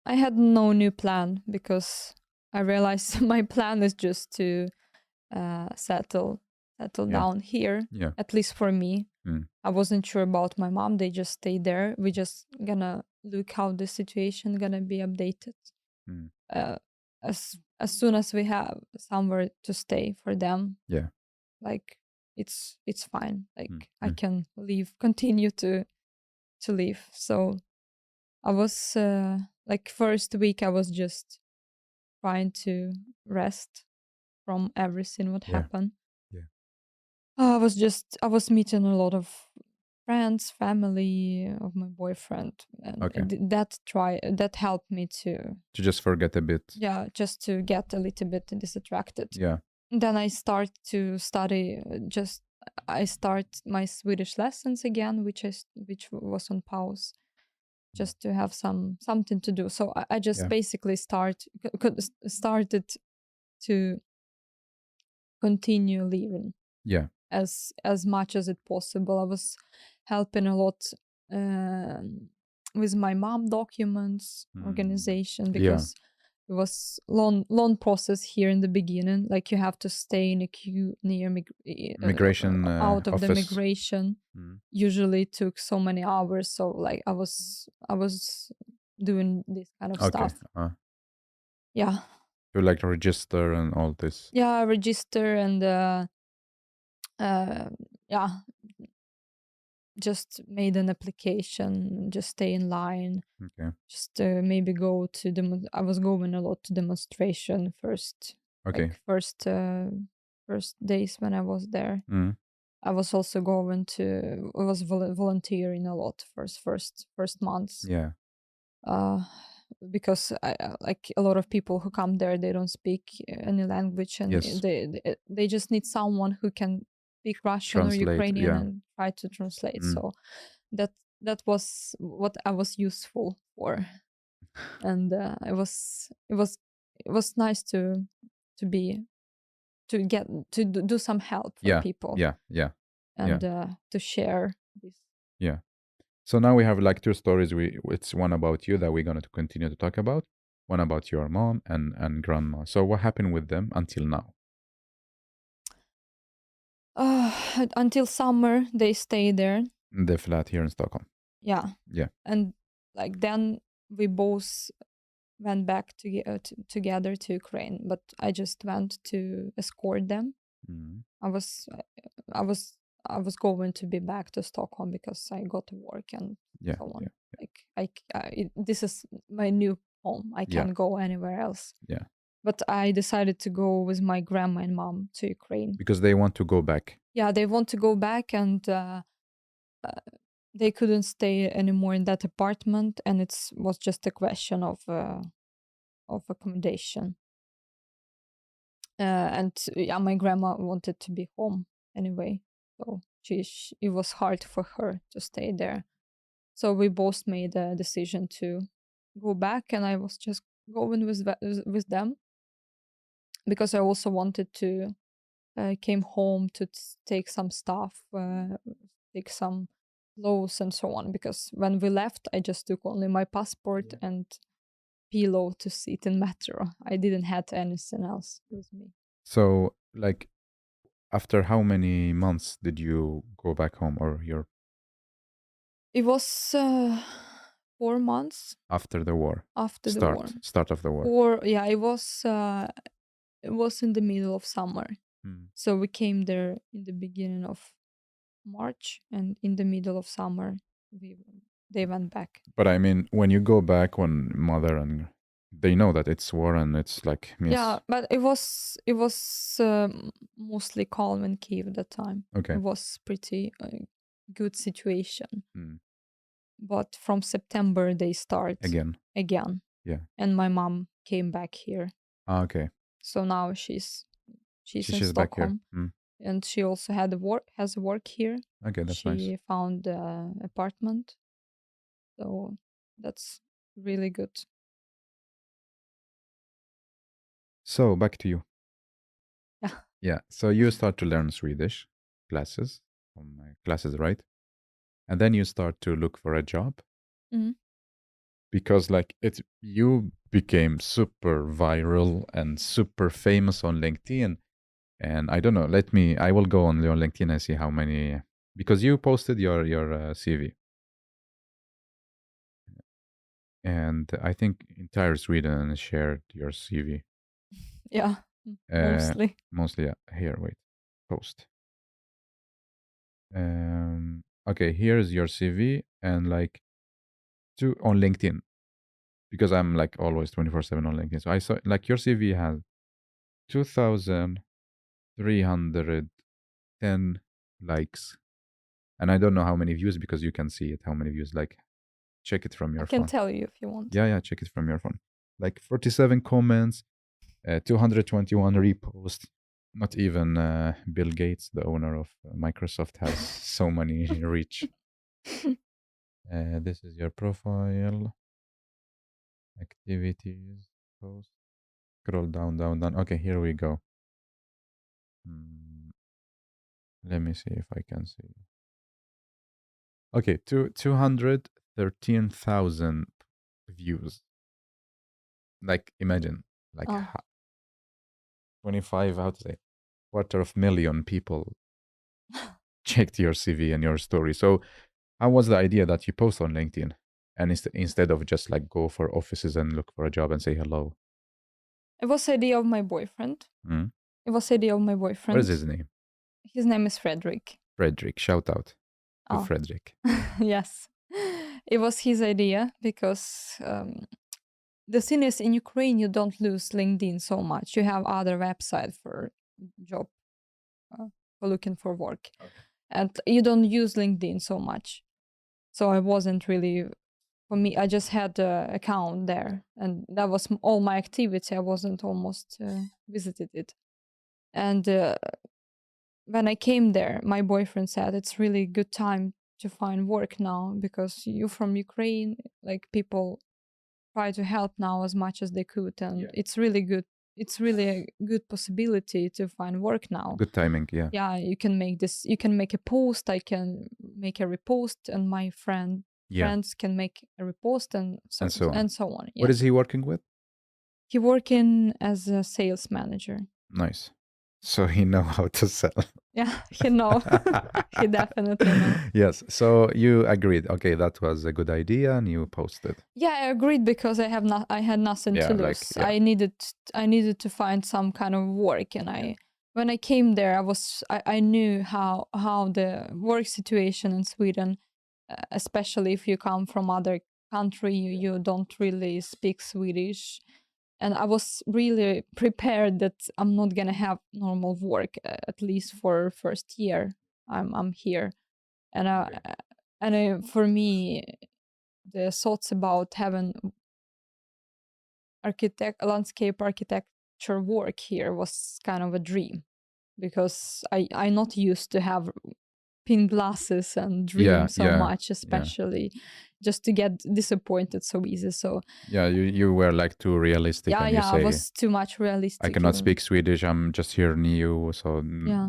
I had no new plan, because I realized my plan is just to settle down here. Yeah. At least for me. I wasn't sure about my mom. They just stay there. We just gonna look how the situation gonna be updated. As soon as we have somewhere to stay for them. Yeah. Like it's fine. Like I can continue to live. So I was like first week I was just trying to rest from everything what happened. Yeah. I was meeting a lot of friends, family of my boyfriend, and that helped me to just forget a bit. Yeah, just to get a little bit distracted. Yeah. Then I start to study. I start my Swedish lessons again, which was on pause, just to have something to do. So I just basically started to continue living. Yeah. As much as it possible. I was helping a lot with my mom documents organization, because it was long process here in the beginning. Like you have to stay in a queue near migration out of office. the migration. Usually it took so many hours. So like I was doing this kind of stuff. Yeah. To like register and all this. Yeah, register and yeah, just made an application, just stay in line. Okay. Just maybe go to I was going a lot to demonstration first. Okay. Like first days when I was there. I was also going to. I was volunteering a lot first months. Yeah. Because like a lot of people who come there, they don't speak any language, and they just need someone who can speak Russian or Ukrainian and try to translate. So that was what I was useful for, and it was nice to get to do some help for people. And to share this. Yeah. So now we have like two stories. It's one about you that we're going to continue to talk about, one about your mom and grandma. So what happened with them until now? Until summer, they stay there. The flat here in Stockholm. Yeah. Yeah. And like then we both went back together to Ukraine, but I just went to escort them. I was going to be back to Stockholm because I got to work and so on. Like this is my new home. I can't go anywhere else. Yeah. But I decided to go with my grandma and mom to Ukraine. Because they want to go back. Yeah, they want to go back, and they couldn't stay anymore in that apartment, and it was just a question of accommodation. And yeah, my grandma wanted to be home anyway, so it was hard for her to stay there. So we both made a decision to go back, and I was just going with them because I also wanted to came home to take some stuff, take some clothes and so on, because when we left I just took only my passport and pillow to sit in metro. I didn't have anything else with me. So like after how many months did you go back home, or your? It was 4 months after the war. After the war. Start of the war. It was in the middle of summer. So we came there in the beginning of March, and in the middle of summer they went back. But I mean, when you go back, when mother and they know that it's war and it's like yeah, but it was mostly calm in Kiev at that time. Okay. It was pretty good situation. But from September they start again. Yeah. And my mom came back here. Okay. So now she's in Stockholm. Back here. And she also has work here. Okay, that's nice. She found an apartment. So that's really good. So back to you. Yeah. Yeah. So you start to learn Swedish classes, right? And then you start to look for a job. Because like you became super viral and super famous on LinkedIn. And I don't know, I will go on your LinkedIn and see how many, because you posted your CV. And I think entire Sweden shared your CV. Yeah, mostly. Mostly, yeah. Here, wait, post. Okay, here's your CV and like on LinkedIn, because I'm like always 24/7 on LinkedIn. So I saw like your CV has 2,310 likes, and I don't know how many views because you can see it how many views. Like, check it from I your can phone. tell you if you want. Yeah, check it from your phone. Like 47 comments, 221 reposts. Not even Bill Gates, the owner of Microsoft, has so many reach. This is your profile, activities, post. Scroll down, down, down. Okay, here we go. Let me see if I can see. Okay, 213,000 views. Like, imagine, like 25, how to say, 250,000 people checked your CV and your story. So how was the idea that you post on LinkedIn, and instead of just like go for offices and look for a job and say hello? It was idea of my boyfriend. It was idea of my boyfriend. What is his name? His name is Frederick. Frederick. Shout out to Frederick. Yes. It was his idea because the thing is, in Ukraine, you don't lose LinkedIn so much. You have other websites for job, for looking for work. Okay. And you don't use LinkedIn so much. So I wasn't really, for me, I just had an account there. And that was all my activity. I wasn't almost visited it. And when I came there, my boyfriend said, it's really good time to find work now because you're from Ukraine, like people try to help now as much as they could, and it's really good. It's really a good possibility to find work now. Good timing, yeah. Yeah, you can make this. You can make a post. I can make a repost, and my friends can make a repost, and so on. What is he working with? He working as a sales manager. Nice. So he know how to sell. Yeah, he know. He definitely know. Yes. So you agreed. Okay, that was a good idea, and you posted. Yeah, I agreed because I had nothing to lose. I needed to find some kind of work, and when I came there, I knew how the work situation in Sweden, especially if you come from other country, you don't really speak Swedish. And I was really prepared that I'm not gonna have normal work, at least for first year I'm here. And for me, the thoughts about having landscape architecture work here was kind of a dream, because I not used to have pin glasses and dream so much, especially just to get disappointed so easy. So you were like too realistic. And I was too much realistic. I cannot speak Swedish. I'm just here new, so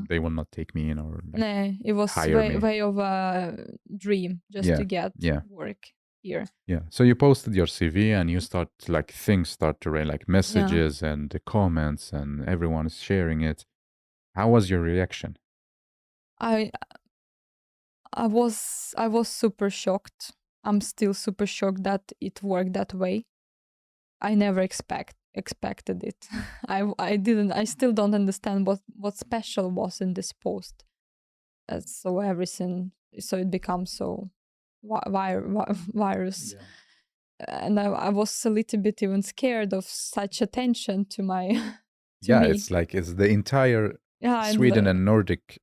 they will not take me in or like, no, it was way of a dream just to get work here. Yeah. So you posted your CV and you start like things start to rain, like messages and the comments, and everyone is sharing it. How was your reaction? I was super shocked. I'm still super shocked that it worked that way. I never expected it. I still don't understand what special was in this post. So everything, so it becomes so virus. And I was a little bit even scared of such attention to my to me. It's like it's the entire Sweden and Nordic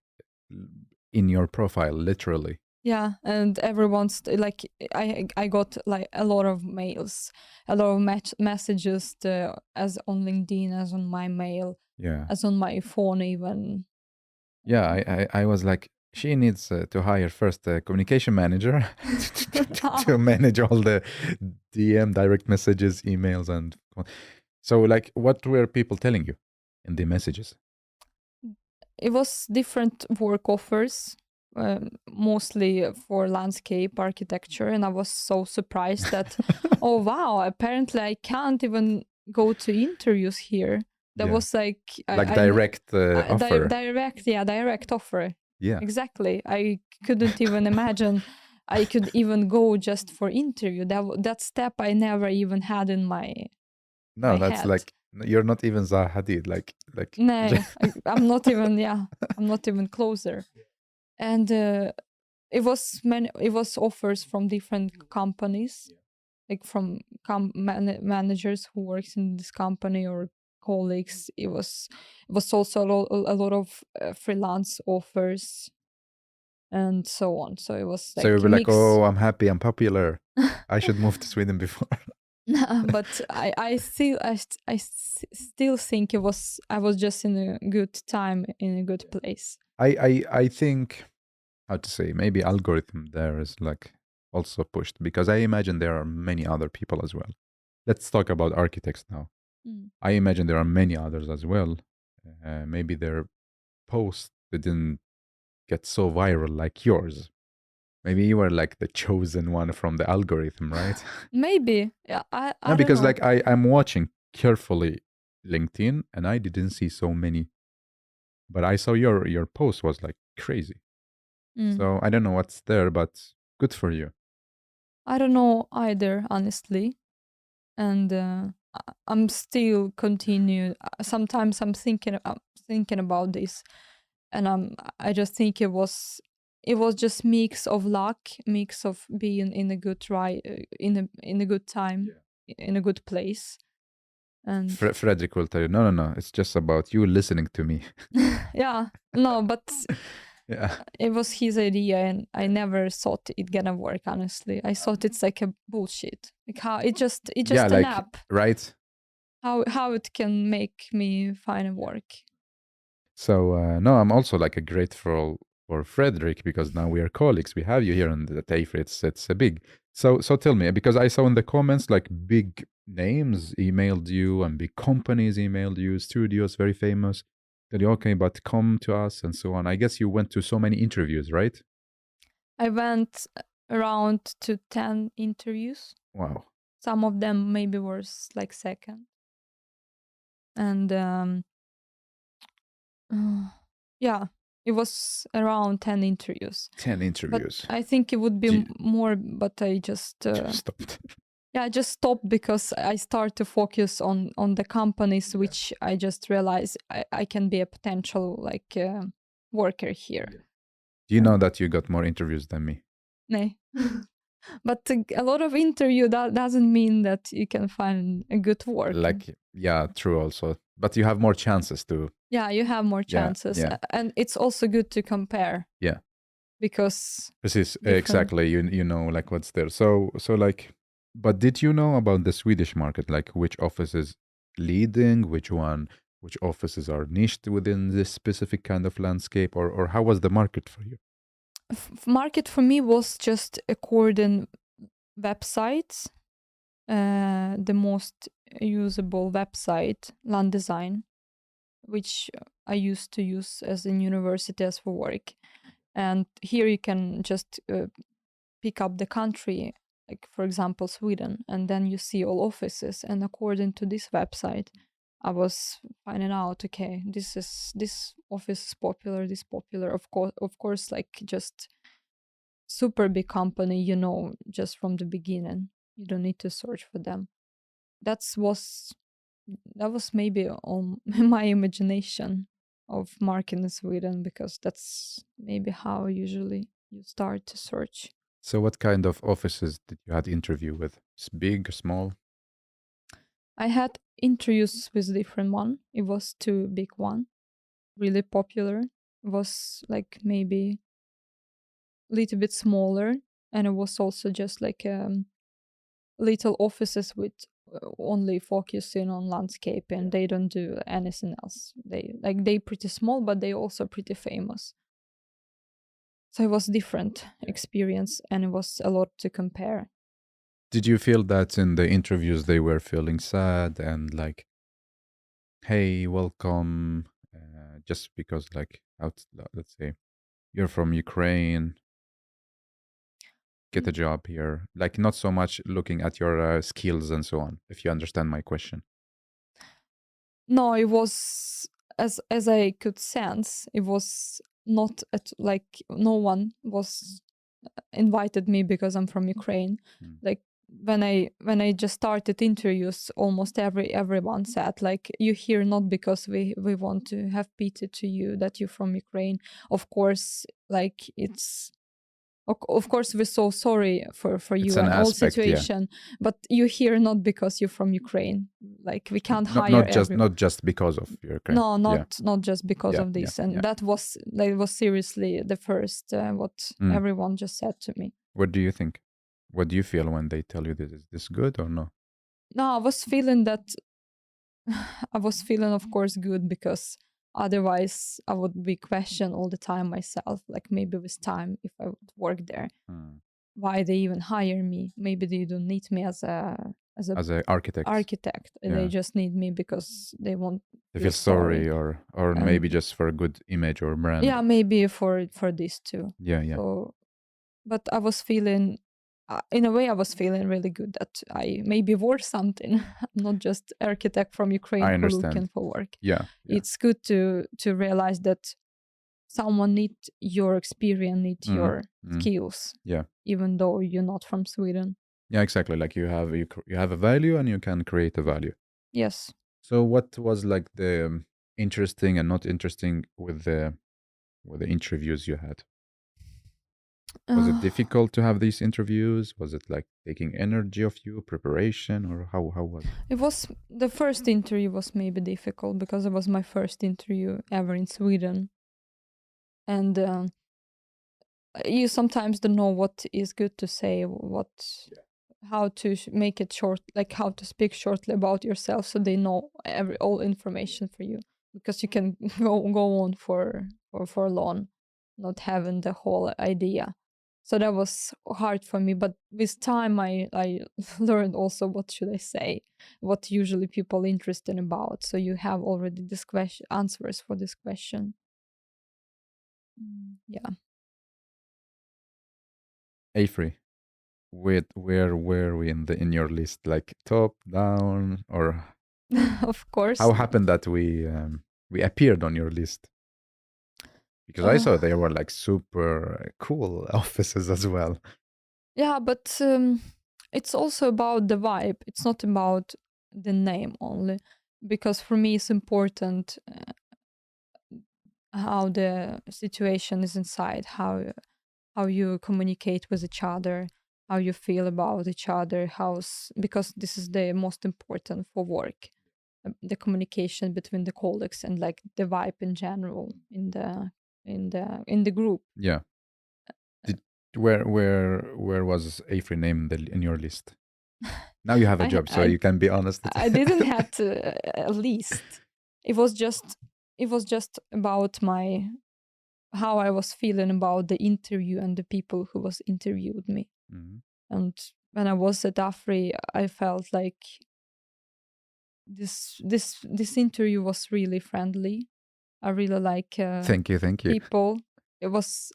in your profile, literally. Yeah, and everyone's like, I got like a lot of mails, a lot of messages as on LinkedIn, as on my mail, as on my phone even. Yeah, I was like, she needs to hire first a communication manager to manage all the DM, direct messages, emails, and so like, what were people telling you in the messages? It was different work offers, mostly for landscape architecture, and I was so surprised that oh wow, apparently I can't even go to interviews here. That was like direct offer. Direct offer. Yeah, exactly. I couldn't even imagine I could even go just for interview. That step I never even had in my that's head. Like, you're not even Zaha Hadid, like no, I'm not even I'm not even closer. and it was offers from different companies, like from managers who works in this company or colleagues. It was also a lot of freelance offers and so on. So it was So you like were a like, mix. oh, I'm happy, I'm popular. I should move to Sweden before. But I still think I was just in a good time, in a good place. I think, how to say, maybe algorithm there is like also pushed, because I imagine there are many other people as well. Let's talk about architects now. I imagine there are many others as well. Maybe their posts didn't get so viral like yours. Maybe you were like the chosen one from the algorithm, right? Maybe. Yeah, I No, don't because know. like I'm watching carefully LinkedIn and I didn't see so many, but I saw your post was like crazy. So I don't know what's there, but good for you. I don't know either, honestly. And I'm still continue. Sometimes I'm thinking about this, and I just think it was just mix of luck, mix of being in a good in a good time, in a good place, and Frederick will tell you, no, it's just about you listening to me. yeah, no, but Yeah. it was his idea, and I never thought it gonna work. Honestly, I thought it's like a bullshit. Like how it just Yeah, an like, app. right? How it can make me find a work. So no, I'm also like a grateful for Frederick, because now we are colleagues. We have you here on the AFRY. It's a big. So tell me, because I saw in the comments like big names emailed you and big companies emailed you, studios very famous. That you okay, but come to us and so on. I guess you went to so many interviews, right? I went around to 10 interviews. Wow. Some of them maybe were like second. And yeah, it was around 10 interviews. 10 interviews. But I think it would be more, but I just stopped. Yeah, I just stopped because I start to focus on the companies, which I just realized I can be a potential like worker here. Do you know that you got more interviews than me? No. But a lot of interview that doesn't mean that you can find a good work. Like, yeah, true also. But you have more chances to. Yeah, you have more chances. Yeah. And it's also good to compare. Yeah. Because Precis, exactly. You know like what's there. So like, but did you know about the Swedish market? Like which office is leading, which offices are niched within this specific kind of landscape, or how was the market for you? Market for me was just according websites. The most usable website, Land Design, which I used to use as in university as for work. And here you can just pick up the country, like for example Sweden, and then you see all offices. And according to this website, I was finding out, okay, this office is popular, this popular. Of course, like just super big company, just from the beginning. You don't need to search for them. That was maybe on my imagination of market in Sweden, because that's maybe how usually you start to search. So what kind of offices did you had interview with? Big, small? I had interviews with different one. It was two big one, really popular. It was like maybe a little bit smaller, and it was also just like little offices with only focusing on landscape, and they don't do anything else. They pretty small, but they also pretty famous. So it was different experience, and it was a lot to compare. Did you feel that in the interviews they were feeling sad and like, hey, welcome, just because like let's say you're from Ukraine, get a job here, like not so much looking at your skills and so on, if you understand my question? No, it was, as I could sense, it was not like no one was invited me because I'm from Ukraine. Like when I just started interviews, almost everyone said like, you here not because we want to have pity to you that you're from Ukraine. Of course, like of course we're so sorry for It's you an and all aspect, yeah. situation, but you here not because you're from Ukraine. Like we can't hire not just because of Ukraine. No, not just because of this. And that was seriously the first what everyone just said to me. What do you think? What do you feel when they tell you this? Is this good or no? No, I was feeling that. I was feeling, of course, good, because otherwise I would be questioned all the time myself. Like, maybe with time, if I would work there, why they even hire me? Maybe they don't need me as an architect. They just need me because they want. They feel sorry, or maybe just for a good image or brand. Yeah, maybe for this too. Yeah. So, but I was feeling, in a way, I was feeling really good that I maybe worth something. I'm not just architect from Ukraine who looking for work. Yeah. It's good to realize that someone need your experience, need your skills. Yeah. Even though you're not from Sweden. Yeah, exactly. Like you have a value and you can create a value. Yes. So what was like the interesting and not interesting with the interviews you had? Was it difficult to have these interviews? Was it like taking energy of you, preparation, or how was it? It was, the first interview was maybe difficult because it was my first interview ever in Sweden. And you sometimes don't know what is good to say, how to make it short, like how to speak shortly about yourself so they know all information for you, because you can go on for long not having the whole idea. So that was hard for me, but with time I learned also what should I say, what usually people interested about, so you have already this question answers for this question. Yeah. AFRY, where were we in your list? Like top, down, or of course. How happened that we appeared on your list? Because I saw they were like super cool offices as well. Yeah, but it's also about the vibe. It's not about the name only, because for me it's important how the situation is inside, how you communicate with each other, how you feel about each other, because this is the most important for work, the communication between the colleagues and like the vibe in general in the group. Yeah. Where was AFRY named in your list? Now you have a job, so you can be honest. I didn't have to a list. It was just about how I was feeling about the interview and the people who was interviewed me. And when I was at AFRY, I felt like this interview was really friendly. I really like thank you people. It was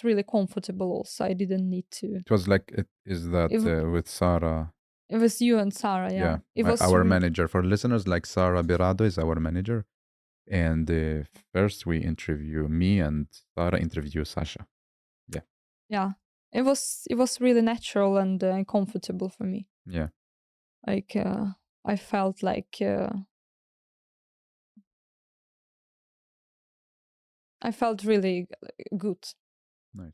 really comfortable also. I didn't need to. It was like, with Sarah? It was you and Sarah, yeah. It was our manager. For listeners, like Sarah Birado is our manager. And first we interview me and Sarah interview Sasha. Yeah. Yeah. It was really natural and comfortable for me. Yeah. Like I felt like I felt really good. Nice.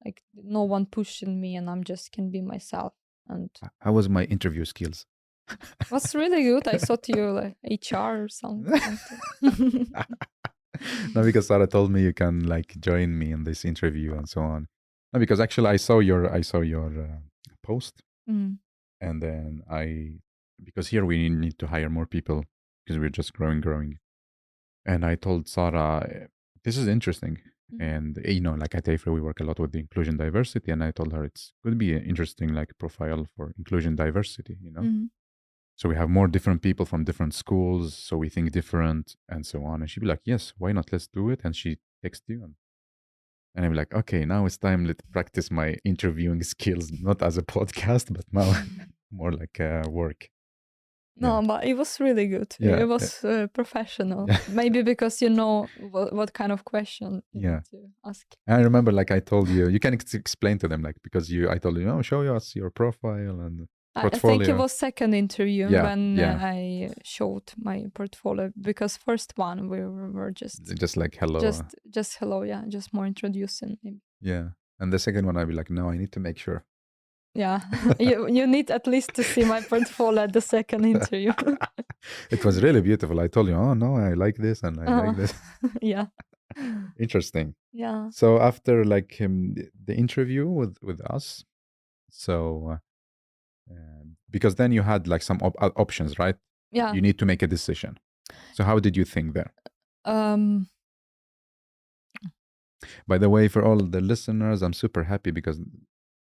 Like no one pushing me, and I'm just can be myself. And how was my interview skills? Was really good. I thought you like HR or something. No, because Sarah told me you can like join me in this interview and so on. No, because actually I saw your post, and then because here we need to hire more people because we're just growing. And I told Sarah, this is interesting. And, like at AFRY, we work a lot with the inclusion diversity. And I told her it could be an interesting like profile for inclusion diversity, So we have more different people from different schools. So we think different and so on. And she'd be like, yes, why not? Let's do it. And she texted you. And I'm like, okay, now it's time to practice my interviewing skills, not as a podcast, but now more like work. No, but it was really good. Yeah, It was professional. Yeah. Maybe because you know what kind of question you Yeah. need to ask. I remember, like, I told you, you can explain to them, like, because I told you, oh, show us your profile and I think it portfolio. was second interview Yeah, when yeah. I showed my portfolio, because first one we were just like hello. just hello, yeah, just more introducing him. Yeah. And the second one, I'd be like, no, I need to make sure. Yeah, you need at least to see my portfolio at the second interview. It was really beautiful. I told you, oh no, I like this and I like this. Yeah. Interesting. Yeah. So after, like, the interview with us, so because then you had, like, some options, right? Yeah. You need to make a decision. So how did you think there? By the way, for all the listeners, I'm super happy because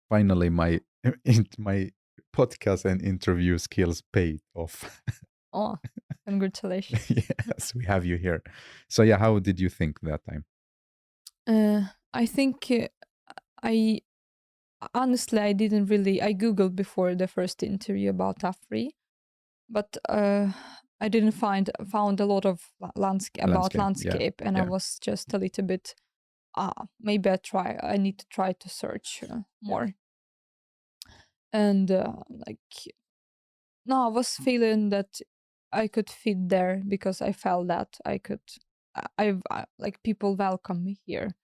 finally my podcast and interview skills paid off. Oh, congratulations. Yes, we have you here. So yeah, how did you think that time? I think I honestly I didn't really. I googled before the first interview about AFRY, but I didn't found a lot of landscape, and I was just a little bit. Maybe I need to try to search more. And no, I was feeling that I could fit there because I felt that I could. Like, people welcome me here.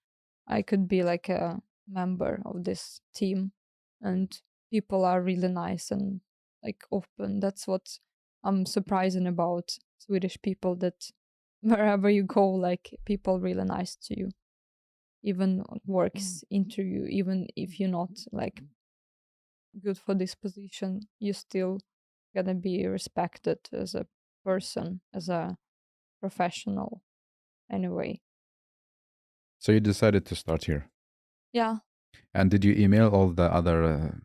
I could be like a member of this team, and people are really nice and like open. That's what I'm surprising about Swedish people, that wherever you go, like, people really nice to you. Even on works interview, even if you're not like good for this position, you still gonna be respected as a person, as a professional anyway. So you decided to start here. Yeah. And did you email all the other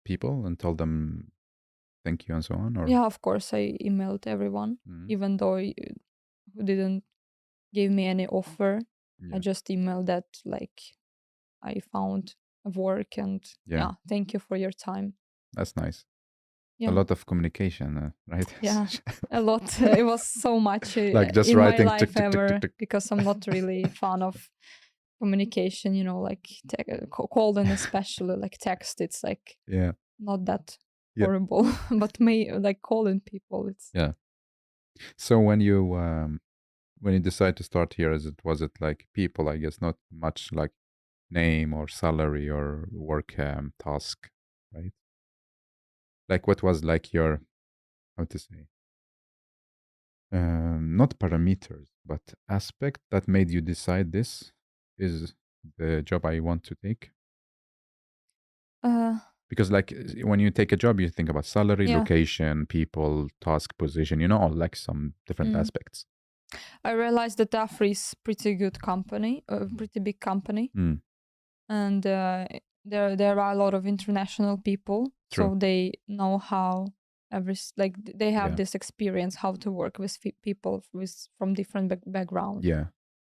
people and told them thank you and so on? Or? Yeah, of course I emailed everyone, even though who didn't give me any offer. I just emailed that, like, I found a work, and thank you for your time. That's nice. Yeah. A lot of communication, right? Yeah, a lot. It was so much like just in writing my life ever, because I'm not really fan of communication, like calling, especially like text. It's like not that horrible, but like calling people, it's So when you decide to start here, was it like people? I guess not much like name or salary or work task, right? Like, what was like your, how to say, not parameters, but aspect that made you decide this is the job I want to take? Because, like, when you take a job, you think about salary, location, people, task, position, all like some different aspects. I realized that AFRY is pretty good company, pretty big company. And there are a lot of international people. True. So they know how they have this experience how to work with people from different backgrounds.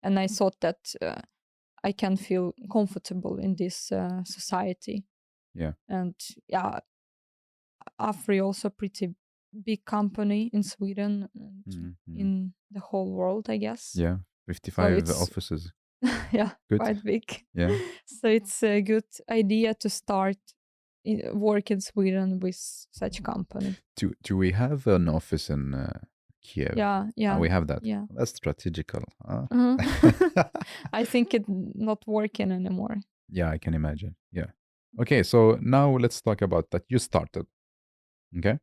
And I thought that I can feel comfortable in this society. And AFRY also pretty big company in Sweden and in the whole world, I guess. 55 offices. Quite big. So it's a good idea to start work in Sweden with such company. Do we have an office in Kiev? Yeah. We have that. Yeah. That's strategical. I think it's not working anymore. Yeah, I can imagine. Yeah. Okay, so now let's talk about that. You started. Okay.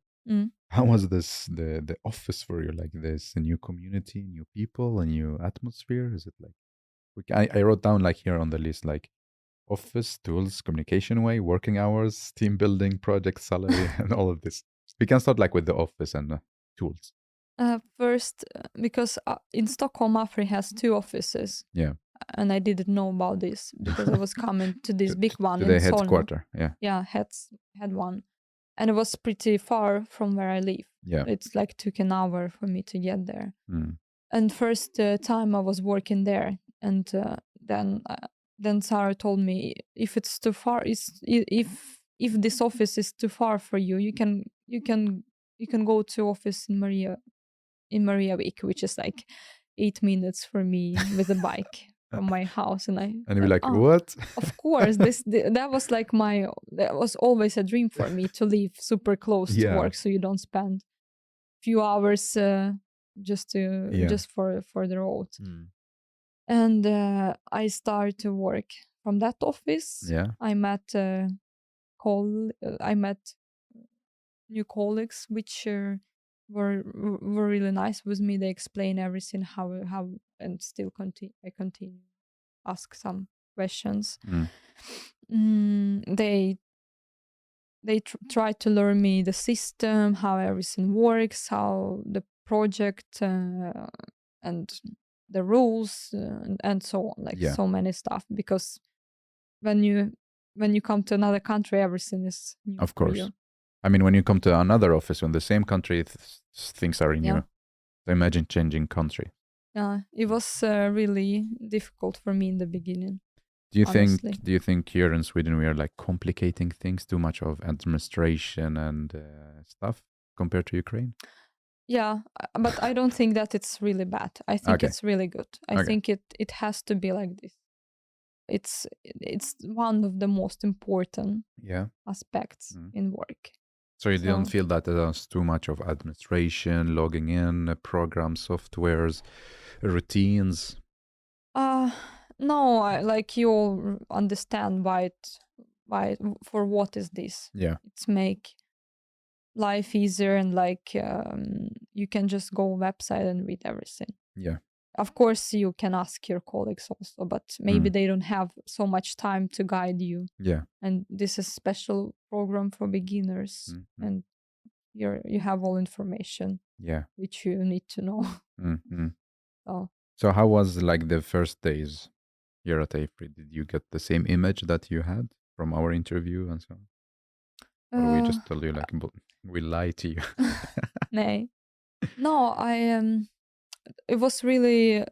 How was this the office for you? Like, this a new community, new people, a new atmosphere? Is it like, I wrote down, like, here on the list, like, office, tools, communication way, working hours, team building, project, salary, and all of this. We can start, like, with the office and tools. First, because in Stockholm, AFRY has 2 offices. Yeah. And I didn't know about this because I was coming to this big one in Solna. Headquarter. Yeah, had one. And it was pretty far from where I live. Yeah. It's like took an hour for me to get there. And first time I was working there, and then Sarah told me, if it's too far, if this office is too far for you, you can you can go to office in Mariavik, which is like 8 minutes for me with a bike from my house, and you're like, what? Of course, that was like that was always a dream for me, to live super close to work, so you don't spend few hours just for the road. And I started to work from that office. I met new colleagues, which were really nice with me. They explain everything how and still I continue ask some questions. They try to learn me the system, how everything works, how the project and the rules and so on, like so many stuff. Because when you come to another country, everything is new. Of course. For you. I mean, when you come to another office in the same country, things are new. So imagine changing country. Yeah, it was really difficult for me in the beginning. Do you think here in Sweden we are like complicating things too much of administration and stuff compared to Ukraine? Yeah, but I don't think that it's really bad. I think it's really good. I think it has to be like this. It's one of the most important aspects in work. So you don't feel that there's too much of administration, logging in, programs, softwares, routines? No, like you understand why for what is this? Yeah, it's make life easier, and like you can just go website and read everything. Yeah. Of course, you can ask your colleagues also, but maybe they don't have so much time to guide you. Yeah. And this is a special program for beginners, and you have all information. Yeah. Which you need to know. So how was like the first days here at AFRY? Did you get the same image that you had from our interview and so on? Or we just told you like we lied to you? No, it was really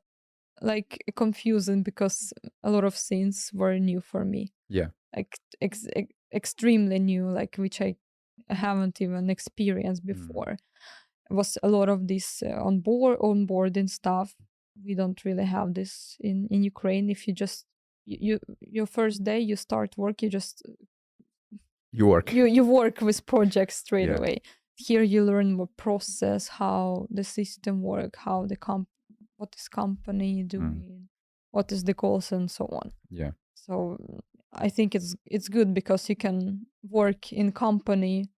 like confusing because a lot of things were new for me. Yeah. Like extremely new, like which I haven't even experienced before. It was a lot of this onboarding stuff. We don't really have this in Ukraine. If you just your first day you start work, you work with projects straight away. Here you learn more process, how the system work, how what is company doing, what is the goals and so on. Yeah. So I think it's good because you can work in company,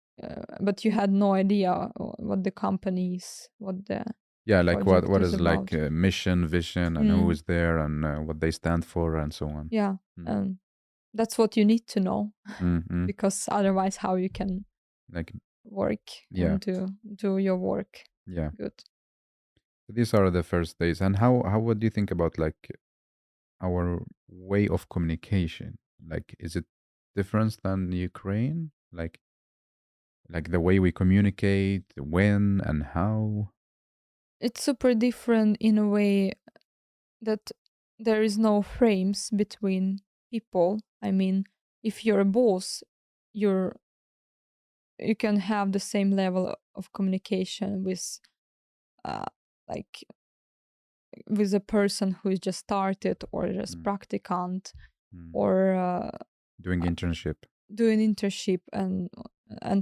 but you had no idea what the company is, what the like what is like mission, vision, and who is there, and what they stand for, and so on. Yeah, and that's what you need to know, because otherwise, how you can like work and do your work? Yeah, good. So these are the first days, and how what do you think about like our way of communication? Like, is it different than Ukraine? Like the way we communicate, when and how? It's super different in a way that there is no frames between people. I mean, if you're a boss, you can have the same level of communication with like with a person who just started or just practicant or doing internship and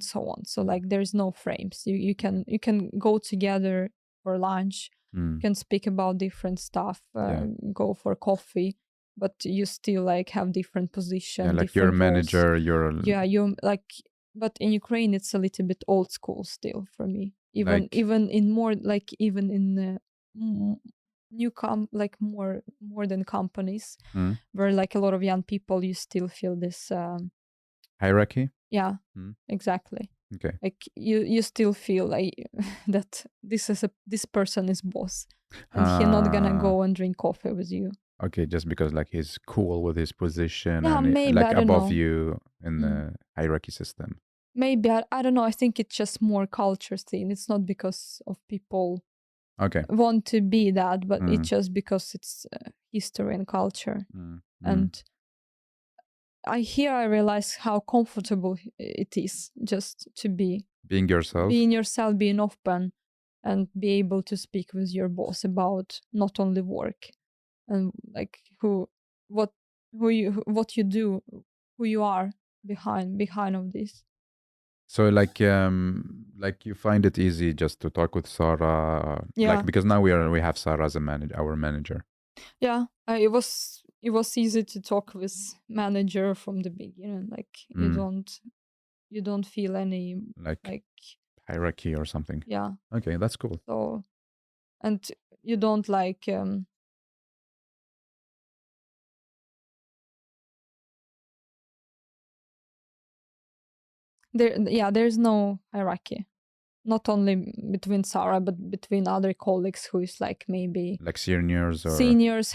so on. So like there's no frames. You can go together for lunch, you can speak about different stuff, go for coffee, but you still like have different positions. Like you're a manager, you're like, but in Ukraine it's a little bit old school still for me. Even in more like even in modern companies where like a lot of young people, you still feel this hierarchy. Yeah, exactly. Okay. Like you still feel like that this person is boss, and he's not gonna go and drink coffee with you. Okay, just because like he's cool with his position and maybe, like above you in the hierarchy system. Maybe I don't know. I think it's just more culture thing. It's not because of people want to be that, but it's just because it's history and culture. And I realize how comfortable it is just to be being yourself. Being yourself, being open, and be able to speak with your boss about not only work and like what you do, who you are behind of this. So like you find it easy just to talk with Sarah, Yeah. like because now we have Sarah as our manager. Yeah, it was easy to talk with manager from the beginning. Like you don't feel any like hierarchy or something. Yeah. Okay, that's cool. So, and you don't like there's no hierarchy, not only between Sarah but between other colleagues who is like maybe like seniors or seniors